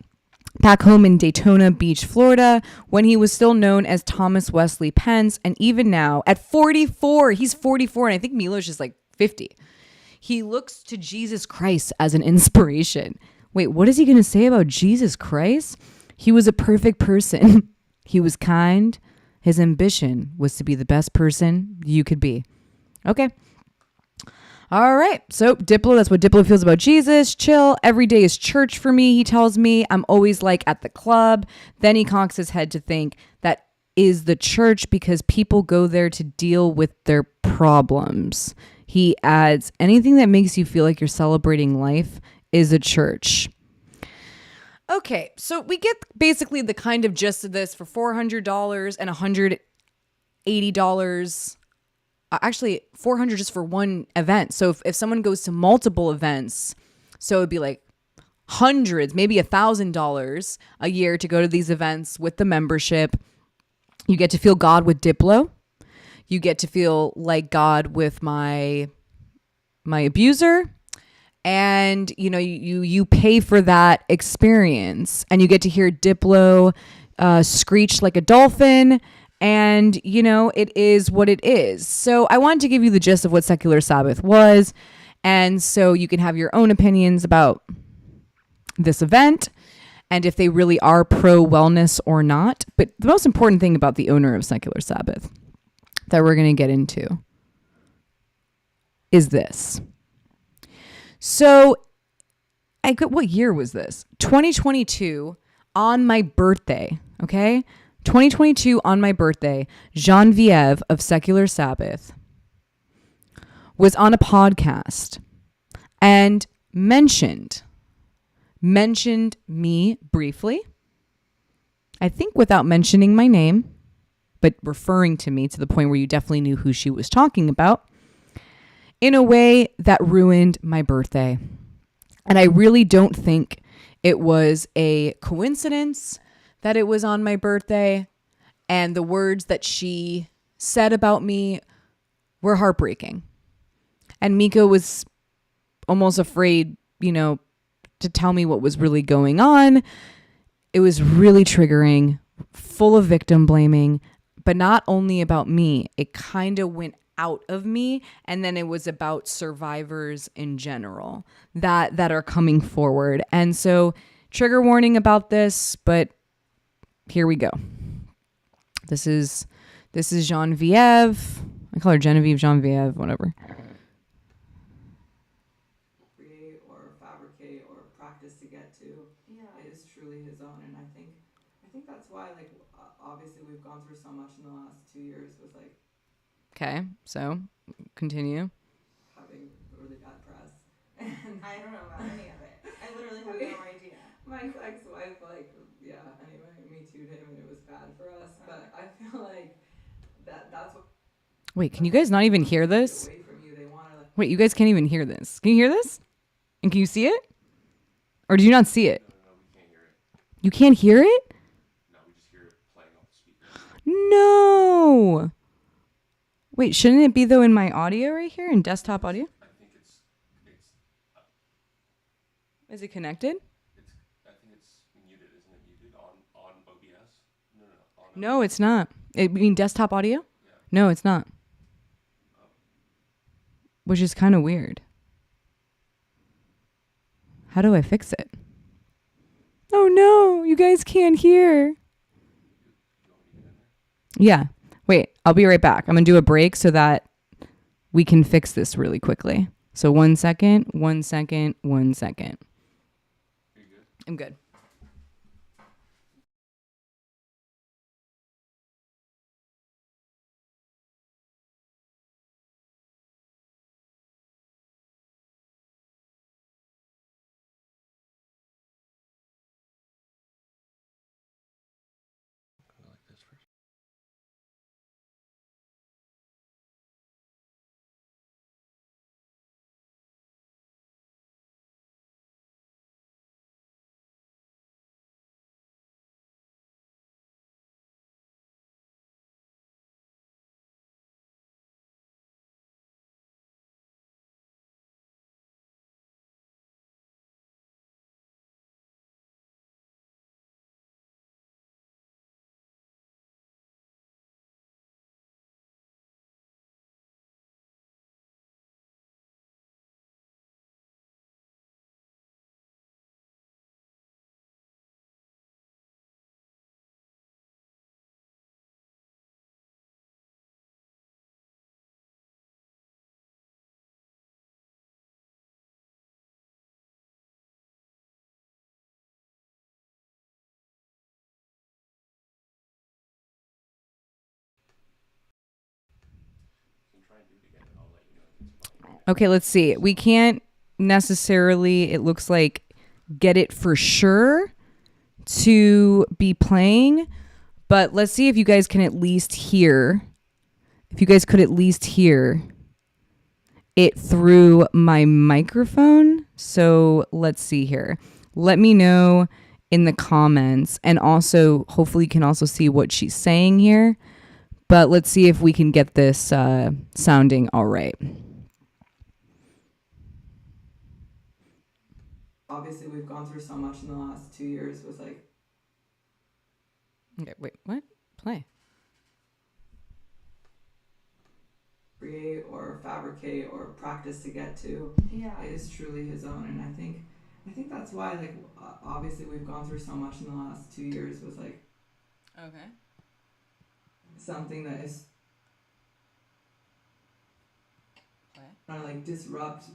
Back home in Daytona Beach, Florida, when he was still known as Thomas Wesley Pence. And even now, at 44, he's 44, and I think Milosh is like 50. He looks to Jesus Christ as an inspiration. Wait, what is he going to say about Jesus Christ? He was a perfect person. He was kind. His ambition was to be the best person you could be. Okay. All right. So Diplo, that's what Diplo feels about Jesus. Chill. Every day is church for me, he tells me. I'm always like at the club. Then he cocks his head to think that is the church because people go there to deal with their problems. He adds, anything that makes you feel like you're celebrating life is a church. Okay, so we get basically the kind of gist of this for $400 and $180. Actually, 400 just for one event. So if someone goes to multiple events, so it'd be like hundreds, maybe $1,000 a year to go to these events with the membership. You get to feel God with Diplo. You get to feel like God with my abuser. And you pay for that experience, and you get to hear Diplo screech like a dolphin, and it is what it is. So I wanted to give you the gist of what Secular Sabbath was, and so you can have your own opinions about this event and if they really are pro wellness or not. But the most important thing about the owner of Secular Sabbath that we're going to get into is this. So, what year was this? 2022 on my birthday, okay? 2022 on my birthday, Genevieve of Secular Sabbath was on a podcast and mentioned me briefly. I think without mentioning my name, but referring to me to the point where you definitely knew who she was talking about, in a way that ruined my birthday. And I really don't think it was a coincidence that it was on my birthday. And the words that she said about me were heartbreaking. And Mika was almost afraid, to tell me what was really going on. It was really triggering, full of victim blaming, but not only about me. It kind of went out of me, and then it was about survivors in general that are coming forward. And so, trigger warning about this, but here we go. This is Genevieve. I call her Genevieve, Genevieve, whatever. Create or fabricate or practice to get to is truly his own. And I think that's why, obviously we've gone through so much in the last 2 years with Okay, so continue. having really bad press. And I don't know about any of it. I literally have no idea. my ex-wife, anyway, me too'd him, and it was bad for us. But I feel like that's what. Wait, can you guys not even hear this? Away from you, they want to Wait, you guys can't even hear this. Can you hear this? And can you see it? Or do you not see it? No, we can't hear it. You can't hear it? No, we just hear it playing off the speaker. No. Wait, shouldn't it be though in my audio right here in desktop audio? I think it's Is it connected? I think it's muted, isn't it? Muted on OBS? No. No, it's not. I mean desktop audio? Yeah. No, it's not. Which is kind of weird. How do I fix it? Oh no, you guys can't hear. Yeah. Wait, I'll be right back. I'm going to do a break so that we can fix this really quickly. So 1 second, 1 second, 1 second. Are you good? I'm good. Like this first. Try and do it again, and I'll let you know if it's fine. Okay, let's see. We can't necessarily, it looks like, get it for sure to be playing, but let's see if you guys can at least hear. If you guys could at least hear it through my microphone. So let's see here. Let me know in the comments, and also hopefully you can also see what she's saying here. But let's see if we can get this sounding all right. Obviously, we've gone through so much in the last 2 years with like. Okay, wait, what? Play. Create or fabricate or practice to get to is truly his own, and I think that's why, like, obviously we've gone through so much in the last 2 years with like something that is trying to like disrupt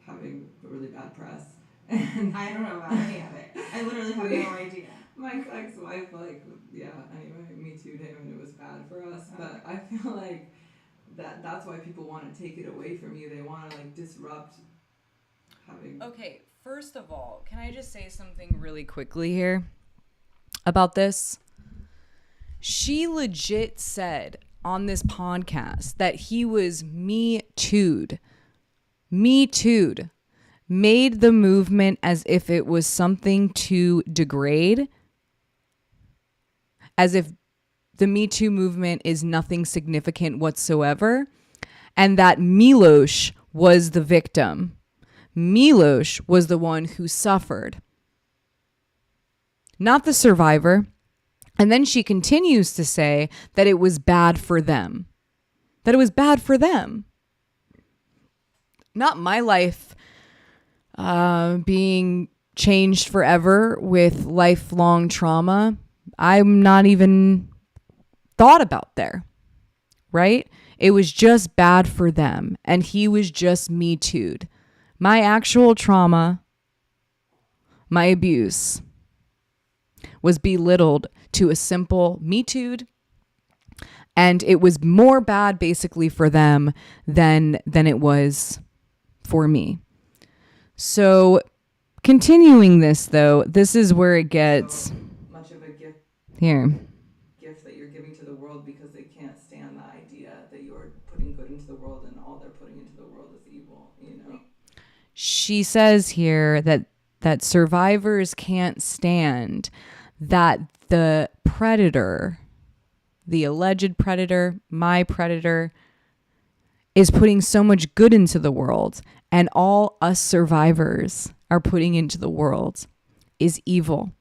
having a really bad press. And I don't know about any of it. I literally have no idea. My ex-wife, like, anyway, me too'd him, and it was bad for us. But I feel like that's why people want to take it away from you. They want to like disrupt having. Okay, first of all, can I just say something really quickly here about this? She legit said on this podcast that he was me too'd, made the movement as if it was something to degrade, as if the Me Too movement is nothing significant whatsoever, and that Milosh was the victim. Milosh was the one who suffered, not the survivor. And then she continues to say that it was bad for them. That it was bad for them. Not my life being changed forever with lifelong trauma. I'm not even thought about there, right? It was just bad for them, and he was just Me Too'd. My actual trauma, my abuse, was belittled to a simple Me Too'd, and it was more bad basically for them than it was for me. So continuing this though, this is where it gets so much of a gift that you're giving to the world, because they can't stand the idea that you're putting good into the world and all they're putting into the world is evil, you know. She says here that survivors can't stand that the predator, the alleged predator, my predator, is putting so much good into the world, and all us survivors are putting into the world is evil.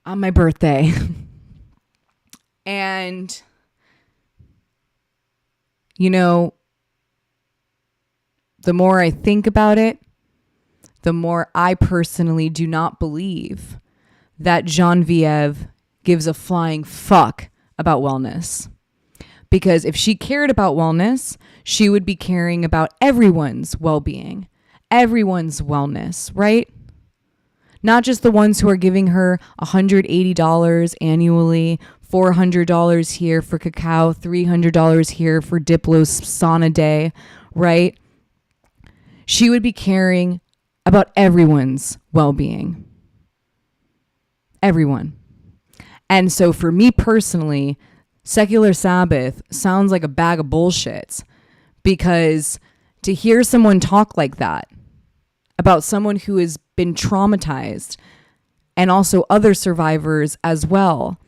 On my birthday. And, you know, the more I think about it, the more I personally do not believe that Genevieve gives a flying fuck about wellness. Because if she cared about wellness, she would be caring about everyone's well-being, everyone's wellness, right? Not just the ones who are giving her $180 annually, $400 here for cacao, $300 here for DIPLO sauna day, right? She would be caring about everyone's well-being. Everyone. And so for me personally, secular Sabbath sounds like a bag of bullshit, because to hear someone talk like that about someone who has been traumatized, and also other survivors as well,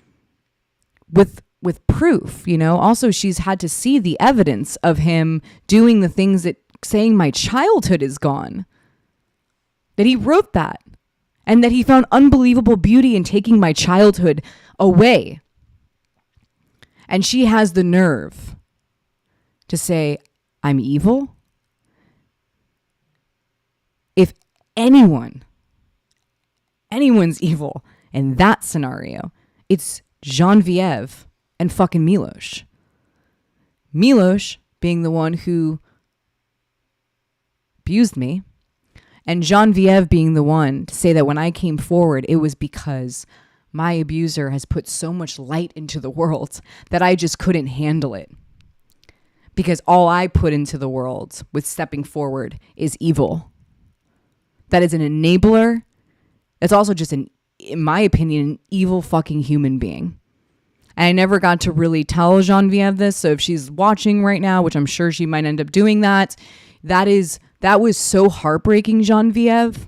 with proof, you know, also she's had to see the evidence of him doing the things that, saying my childhood is gone, that he wrote that, and that he found unbelievable beauty in taking my childhood away. And she has the nerve to say, I'm evil. If anyone's evil in that scenario, it's Genevieve and fucking Milosh. Milosh being the one who abused me, and Genevieve being the one to say that when I came forward, it was because my abuser has put so much light into the world that I just couldn't handle it. because all I put into the world with stepping forward is evil. That is an enabler. It's also just in my opinion, an evil fucking human being. And I never got to really tell Genevieve this. So if she's watching right now, which I'm sure she might end up doing that was so heartbreaking, Genevieve.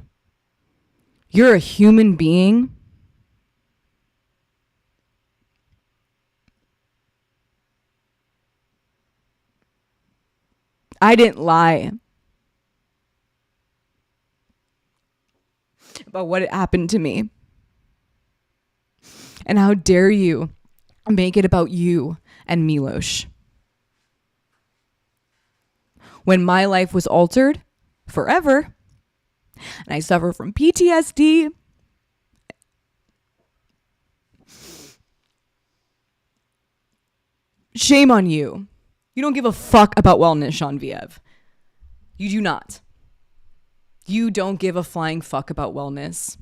You're a human being. I didn't lie about what had happened to me. And how dare you make it about you and Milosh. When my life was altered forever, and I suffer from PTSD, shame on you. You don't give a fuck about wellness, Genevieve. You do not. You don't give a flying fuck about wellness.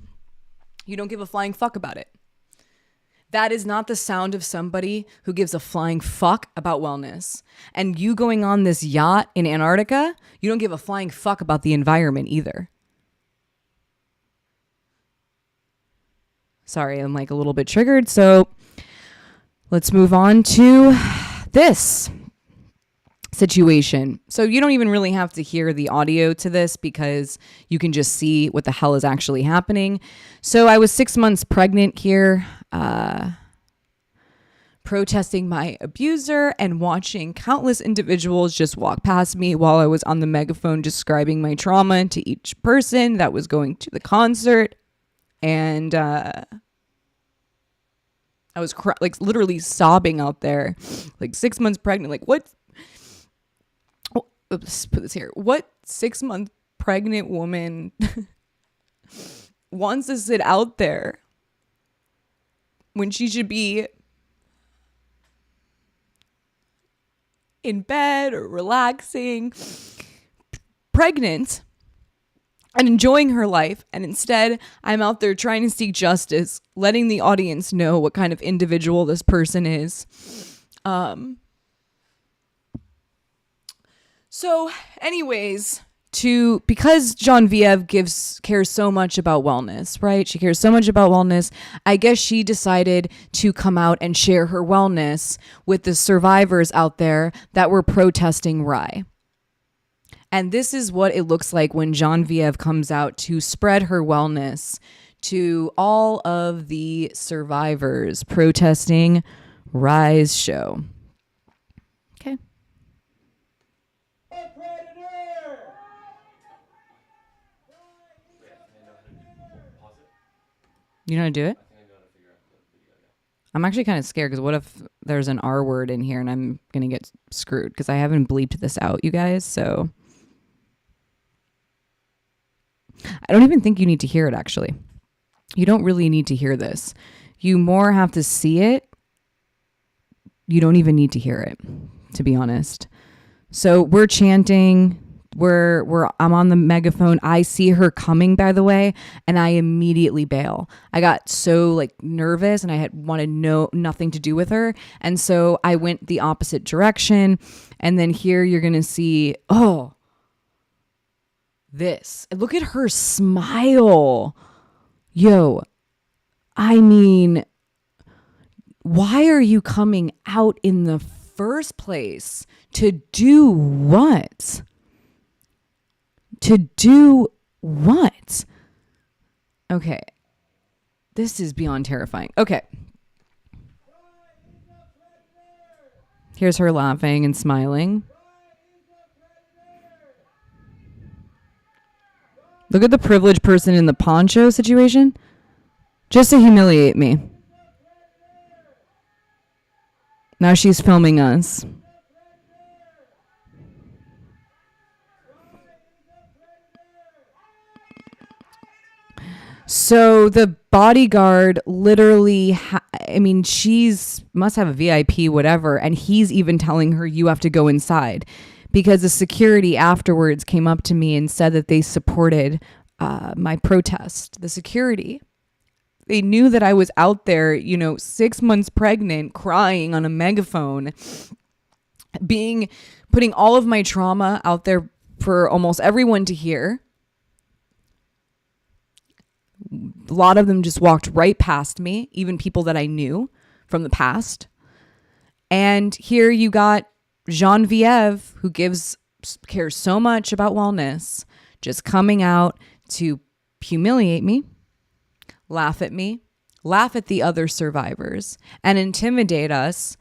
You don't give a flying fuck about it. That is not the sound of somebody who gives a flying fuck about wellness. And you going on this yacht in Antarctica, you don't give a flying fuck about the environment either. Sorry, I'm like a little bit triggered. So let's move on to this situation. So you don't even really have to hear the audio to this because you can just see what the hell is actually happening. So I was 6 months pregnant here, protesting my abuser and watching countless individuals just walk past me while I was on the megaphone describing my trauma to each person that was going to the concert. And I was like literally sobbing out there, like 6 months pregnant. Like what? Let's put this here. What 6 month pregnant woman wants to sit out there when she should be in bed or relaxing, pregnant and enjoying her life? And instead, I'm out there trying to seek justice, letting the audience know what kind of individual this person is. So anyways, because Genevieve cares so much about wellness, right? She cares so much about wellness. I guess she decided to come out and share her wellness with the survivors out there that were protesting Rye. And this is what it looks like when Genevieve comes out to spread her wellness to all of the survivors protesting Rye's show. Okay. You know how to do it? I'm actually kind of scared because what if there's an R word in here and I'm going to get screwed because I haven't bleeped this out, you guys. So I don't even think you need to hear it, actually. You don't really need to hear this. You more have to see it. You don't even need to hear it, to be honest. So we're chanting. I'm on the megaphone. I see her coming, by the way, and I immediately bail. I got so like nervous and I had wanted nothing to do with her. And so I went the opposite direction. And then here you're going to see, this. Look at her smile. Yo, I mean, why are you coming out in the first place? To do what? To do what? Okay. This is beyond terrifying. Okay. Here's her laughing and smiling. Look at the privileged person in the poncho situation. Just to humiliate me. Now she's filming us. So the bodyguard literally, she's must have a VIP, whatever. And he's even telling her, you have to go inside. Because the security afterwards came up to me and said that they supported my protest. The security. They knew that I was out there, 6 months pregnant, crying on a megaphone. putting all of my trauma out there for almost everyone to hear. A lot of them just walked right past me, even people that I knew from the past. And here you got Genevieve, who cares so much about wellness, just coming out to humiliate me, laugh at the other survivors, and intimidate us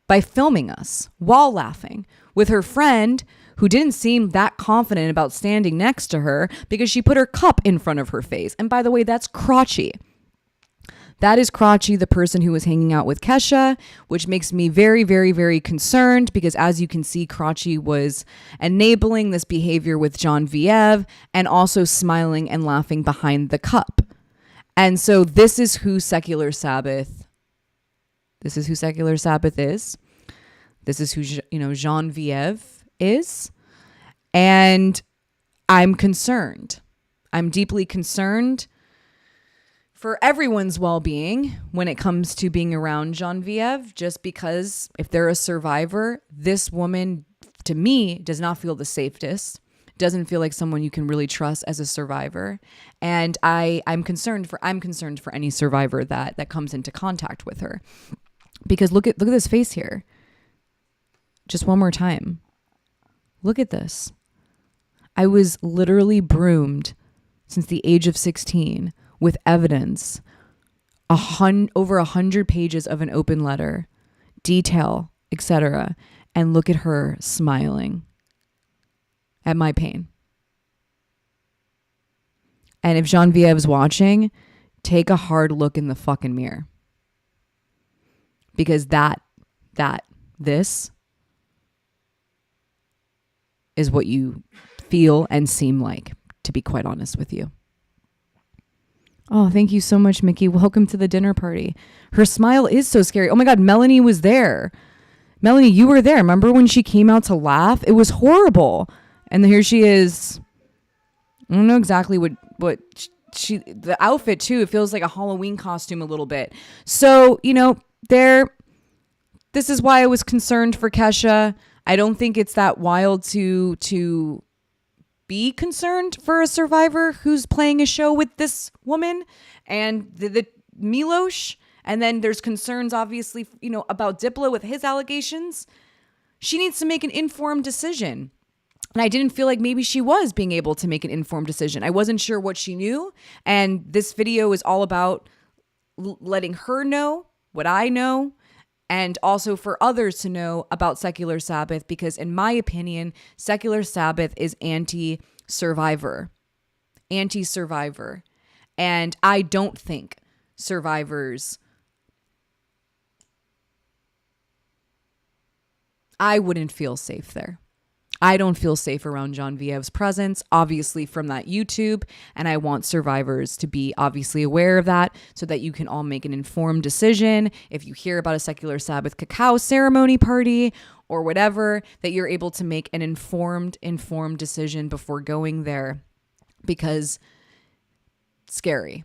by filming us while laughing with her friend who didn't seem that confident about standing next to her because she put her cup in front of her face. And by the way, that's Krotchy. That is Krotchy, the person who was hanging out with Kesha, which makes me very, very, very concerned because as you can see, Krotchy was enabling this behavior with Genevieve and also smiling and laughing behind the cup. And so this is who Secular Sabbath is. This is who, Genevieve is. And I'm concerned. I'm deeply concerned for everyone's well-being when it comes to being around Genevieve, just because if they're a survivor, this woman, to me, does not feel the safest, doesn't feel like someone you can really trust as a survivor. And I'm concerned for any survivor that comes into contact with her. Because look at this face here. Just one more time. Look at this. I was literally broomed since the age of 16 with evidence, over 100 pages of an open letter, detail, etc. And look at her smiling at my pain. And if Genevieve's watching, take a hard look in the fucking mirror. Because this is what you feel and seem like, to be quite honest with you. Oh, thank you so much, Mickey. Welcome to the dinner party. Her smile is so scary. Oh my God, Melanie was there. Melanie, you were there. Remember when she came out to laugh? It was horrible. And here she is. I don't know exactly what the outfit too. It feels like a Halloween costume a little bit. So, this is why I was concerned for Kesha. I don't think it's that wild to be concerned for a survivor who's playing a show with this woman and the Milosh. And then there's concerns, obviously, about Diplo with his allegations. She needs to make an informed decision. And I didn't feel like maybe she was being able to make an informed decision. I wasn't sure what she knew. And this video is all about letting her know what I know, and also for others to know about Secular Sabbath, because in my opinion, Secular Sabbath is anti-survivor. And I don't think survivors, I wouldn't feel safe there. I don't feel safe around Genevieve's presence, obviously from that YouTube, and I want survivors to be obviously aware of that so that you can all make an informed decision. If you hear about a Secular Sabbath cacao ceremony party or whatever, that you're able to make an informed decision before going there, because scary,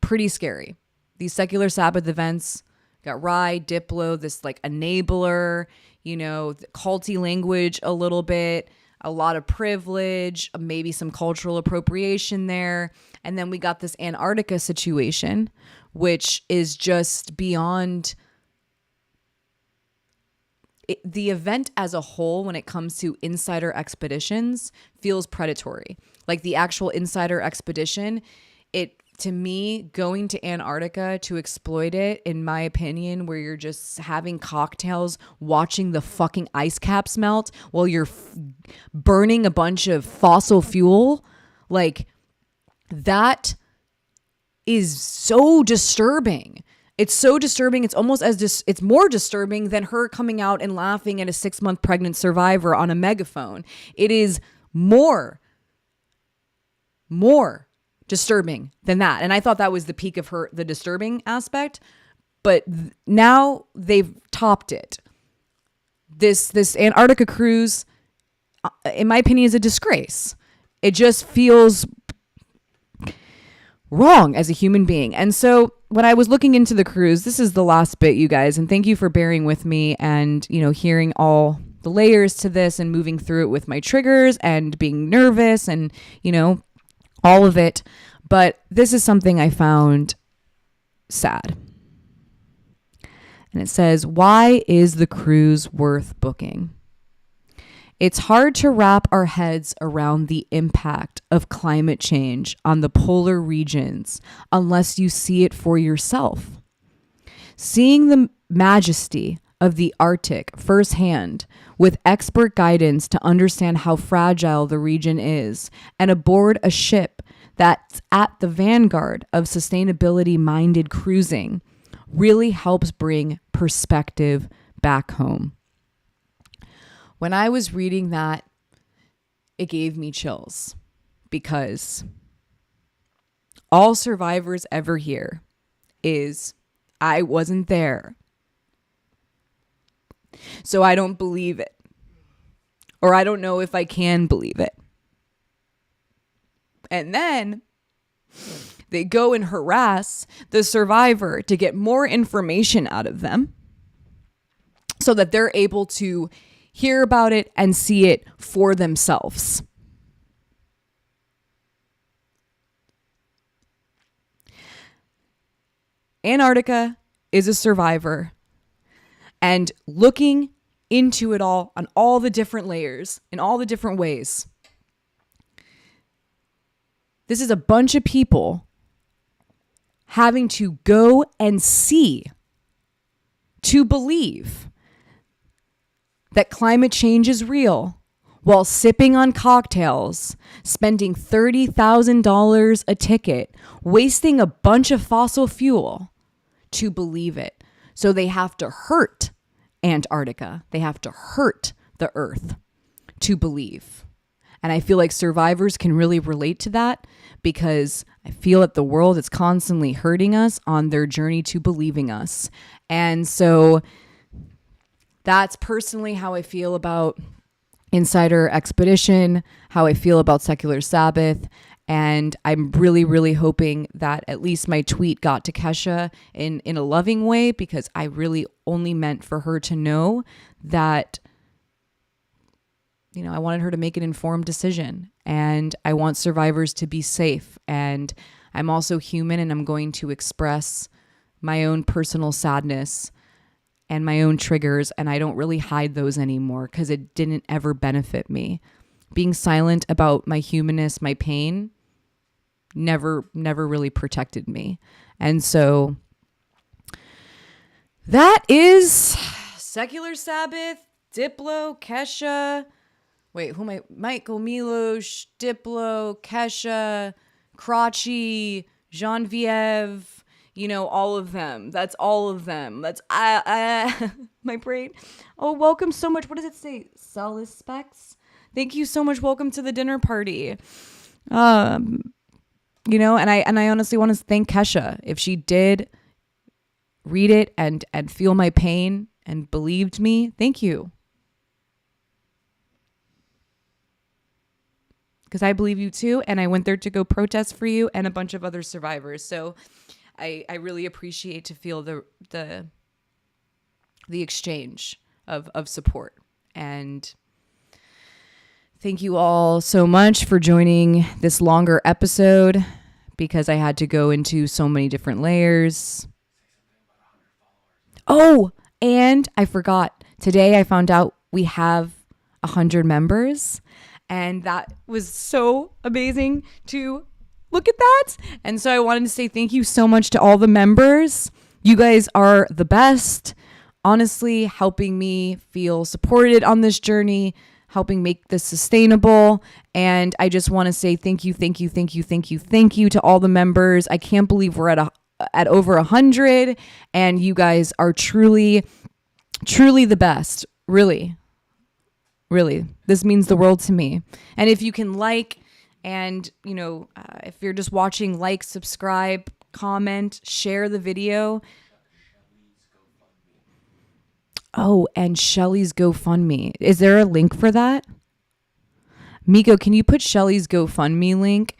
pretty scary. These Secular Sabbath events got Rye, Diplo, this like enabler, culty language a little bit, a lot of privilege, maybe some cultural appropriation there. And then we got this Antarctica situation, which is just beyond the event as a whole. When it comes to insider expeditions, feels predatory. Like the actual insider expedition, to me, going to Antarctica to exploit it, in my opinion, where you're just having cocktails, watching the fucking ice caps melt while you're burning a bunch of fossil fuel, like that is so disturbing. It's so disturbing. It's almost it's more disturbing than her coming out and laughing at a 6-month pregnant survivor on a megaphone. It is more disturbing than that. And I thought that was the peak of the disturbing aspect, but now they've topped it. This Antarctica cruise, in my opinion, is a disgrace. It just feels, wrong as a human being. And so when I was looking into the cruise, this is the last bit, you guys, and thank you for bearing with me and, hearing all the layers to this and moving through it with my triggers and being nervous and, all of it. But this is something I found sad. And it says, why is the cruise worth booking? It's hard to wrap our heads around the impact of climate change on the polar regions unless you see it for yourself. Seeing the majesty of the Arctic firsthand with expert guidance to understand how fragile the region is and aboard a ship that's at the vanguard of sustainability-minded cruising really helps bring perspective back home. When I was reading that, it gave me chills because all survivors ever hear is, I wasn't there, so I don't believe it, or I don't know if I can believe it. And then they go and harass the survivor to get more information out of them so that they're able to hear about it and see it for themselves. Antarctica is a survivor, and looking into it all on all the different layers in all the different ways. This is a bunch of people having to go and see to believe that climate change is real while sipping on cocktails, spending $30,000 a ticket, wasting a bunch of fossil fuel to believe it. So they have to hurt Antarctica. They have to hurt the earth to believe. And I feel like survivors can really relate to that because I feel that the world is constantly hurting us on their journey to believing us. And so that's personally how I feel about Insider Expedition, how I feel about Secular Sabbath. And I'm really, really hoping that at least my tweet got to Kesha in a loving way, because I really only meant for her to know that, I wanted her to make an informed decision, and I want survivors to be safe. And I'm also human, and I'm going to express my own personal sadness and my own triggers, and I don't really hide those anymore because it didn't ever benefit me. Being silent about my humanness, my pain, never really protected me. And so that is Secular Sabbath, Diplo, KESHA. Wait, who am I? Michael, Milosh, Diplo, KESHA, Krotchy, Genevieve. All of them. That's all of them. That's my brain. Oh, welcome so much. What does it say? Solace Specs. Thank you so much. Welcome to the dinner party. And I honestly want to thank KESHA. If she did read it and feel my pain and believed me, thank you. Because I believe you too, and I went there to go protest for you and a bunch of other survivors. So I really appreciate to feel the exchange of support. And thank you all so much for joining this longer episode, because I had to go into so many different layers. Oh, and I forgot. Today I found out we have 100 members, and that was so amazing to look at that. And so I wanted to say thank you so much to all the members. You guys are the best, honestly, helping me feel supported on this journey, helping make this sustainable. And I just want to say thank you to all the members. I can't believe we're at over 100, and you guys are truly the best. Really. This means the world to me. And if you can and, if you're just watching, subscribe, comment, share the video. Oh, and Shelly's GoFundMe. Is there a link for that? Miko, can you put Shelly's GoFundMe link?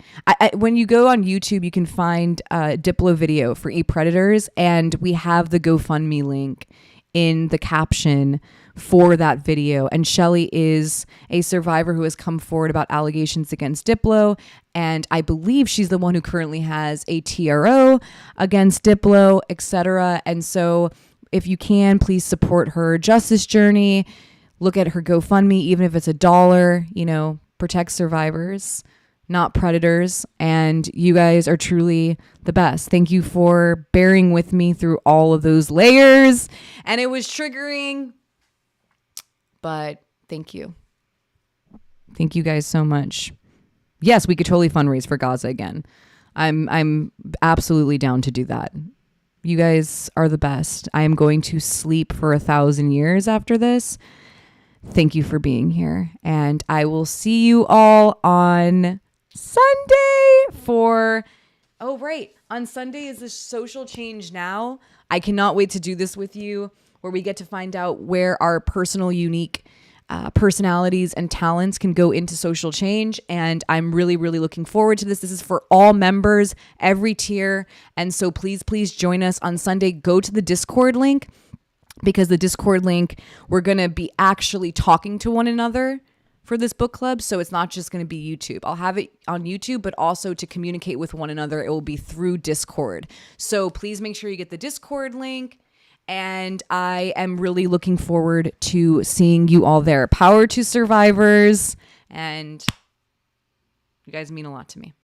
When you go on YouTube, you can find a Diplo video for e-predators, and we have the GoFundMe link in the caption for that video. And Shelly is a survivor who has come forward about allegations against Diplo, and I believe she's the one who currently has a TRO against Diplo, etc. And so if you can, please support her justice journey. Look at her GoFundMe, even if it's $1, you know, protect survivors, not predators. And you guys are truly the best. Thank you for bearing with me through all of those layers. And it was triggering, but thank you. Thank you guys so much. Yes, we could totally fundraise for Gaza again. I'm absolutely down to do that. You guys are the best. I am going to sleep for 1,000 years after this. Thank you for being here. And I will see you all on Sunday for... Oh, right. On Sunday is the Social Change Now. I cannot wait to do this with you, where we get to find out where our personal, unique personalities and talents can go into social change. And I'm really, really looking forward to this. This is for all members, every tier. And so please, please join us on Sunday. Go to the Discord link, because the Discord link, we're going to be actually talking to one another for this book club. So it's not just going to be YouTube. I'll have it on YouTube, but also to communicate with one another, it will be through Discord. So please make sure you get the Discord link. And I am really looking forward to seeing you all there. Power to survivors. And you guys mean a lot to me.